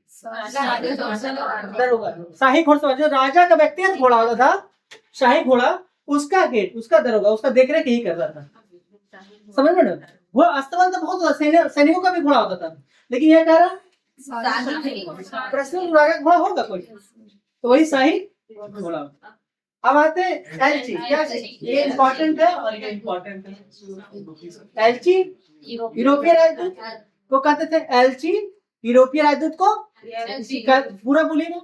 दरोगा। शाही घोड़ा जो राजा का व्यक्तिगत घोड़ा होता था, शाही घोड़ा, उसका गेट, उसका दरोगा, उसका देखरेख यही कर रहा था, समझ में ना। वो अस्तबल तो बहुत सैनिकों का भी घोड़ा होता था, लेकिन यह कह रहा प्रश्न घोड़ा होगा कोई, तो वही शाही घोड़ा। अब आते हैं एलची, क्या ये इम्पोर्टेंट है और ये इम्पोर्टेंट है। एलची यूरोपीय राजदूत को कहते थे, एलची यूरोपीय राजदूत को पूरा बोलिएगा,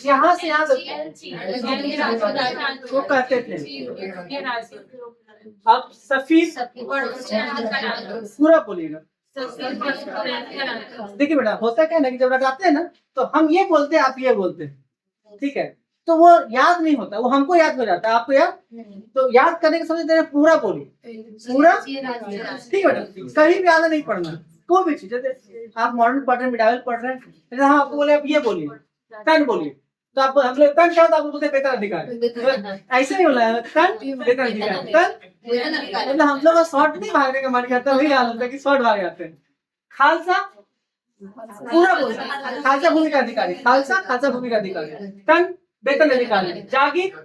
यहाँ से यहाँ को कहते थे। अब सफीर पूरा बोलिएगा। देखिए बेटा, होता क्या ना कि जब लगाते हैं ना तो हम ये बोलते हैं, आप ये बोलते हैं, ठीक है। तो वो याद नहीं होता, वो हमको याद हो जाता है, आपको याद। तो याद करने के समय देर पूरा बोलिए, पूरा, ठीक है बेटा। कहीं भी आधा नहीं पढ़ना, कोई भी चीज। जैसे आप मॉडर्न पढ़ रहे हैं, मिडावल पढ़ रहे हैं, जैसे हम आपको बोले आप ये बोलिए, तन बोलिए, तो आप हम लोग तन क्या होता है, आपको बोलते बेहतर अधिकार, ऐसे नहीं बोला है, तन बेहतर अधिकार, तन मतलब हम लोग का शॉर्ट नहीं भागने का मन करता, वही हाल होता है कि शॉर्ट भाग जाते हैं। खालसा पूरा बोलते हैं, खालसा भूमि का अधिकारी, खालसा खालसा भूमि का अधिकारी, तन वेतन अधिकारी, जागीर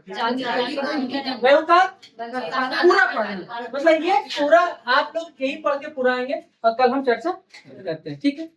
व्यवकार पूरा पढ़ना। मतलब ये पूरा आप लोग यही पढ़ के पूरा आएंगे और कल हम चर्चा करते हैं, ठीक है।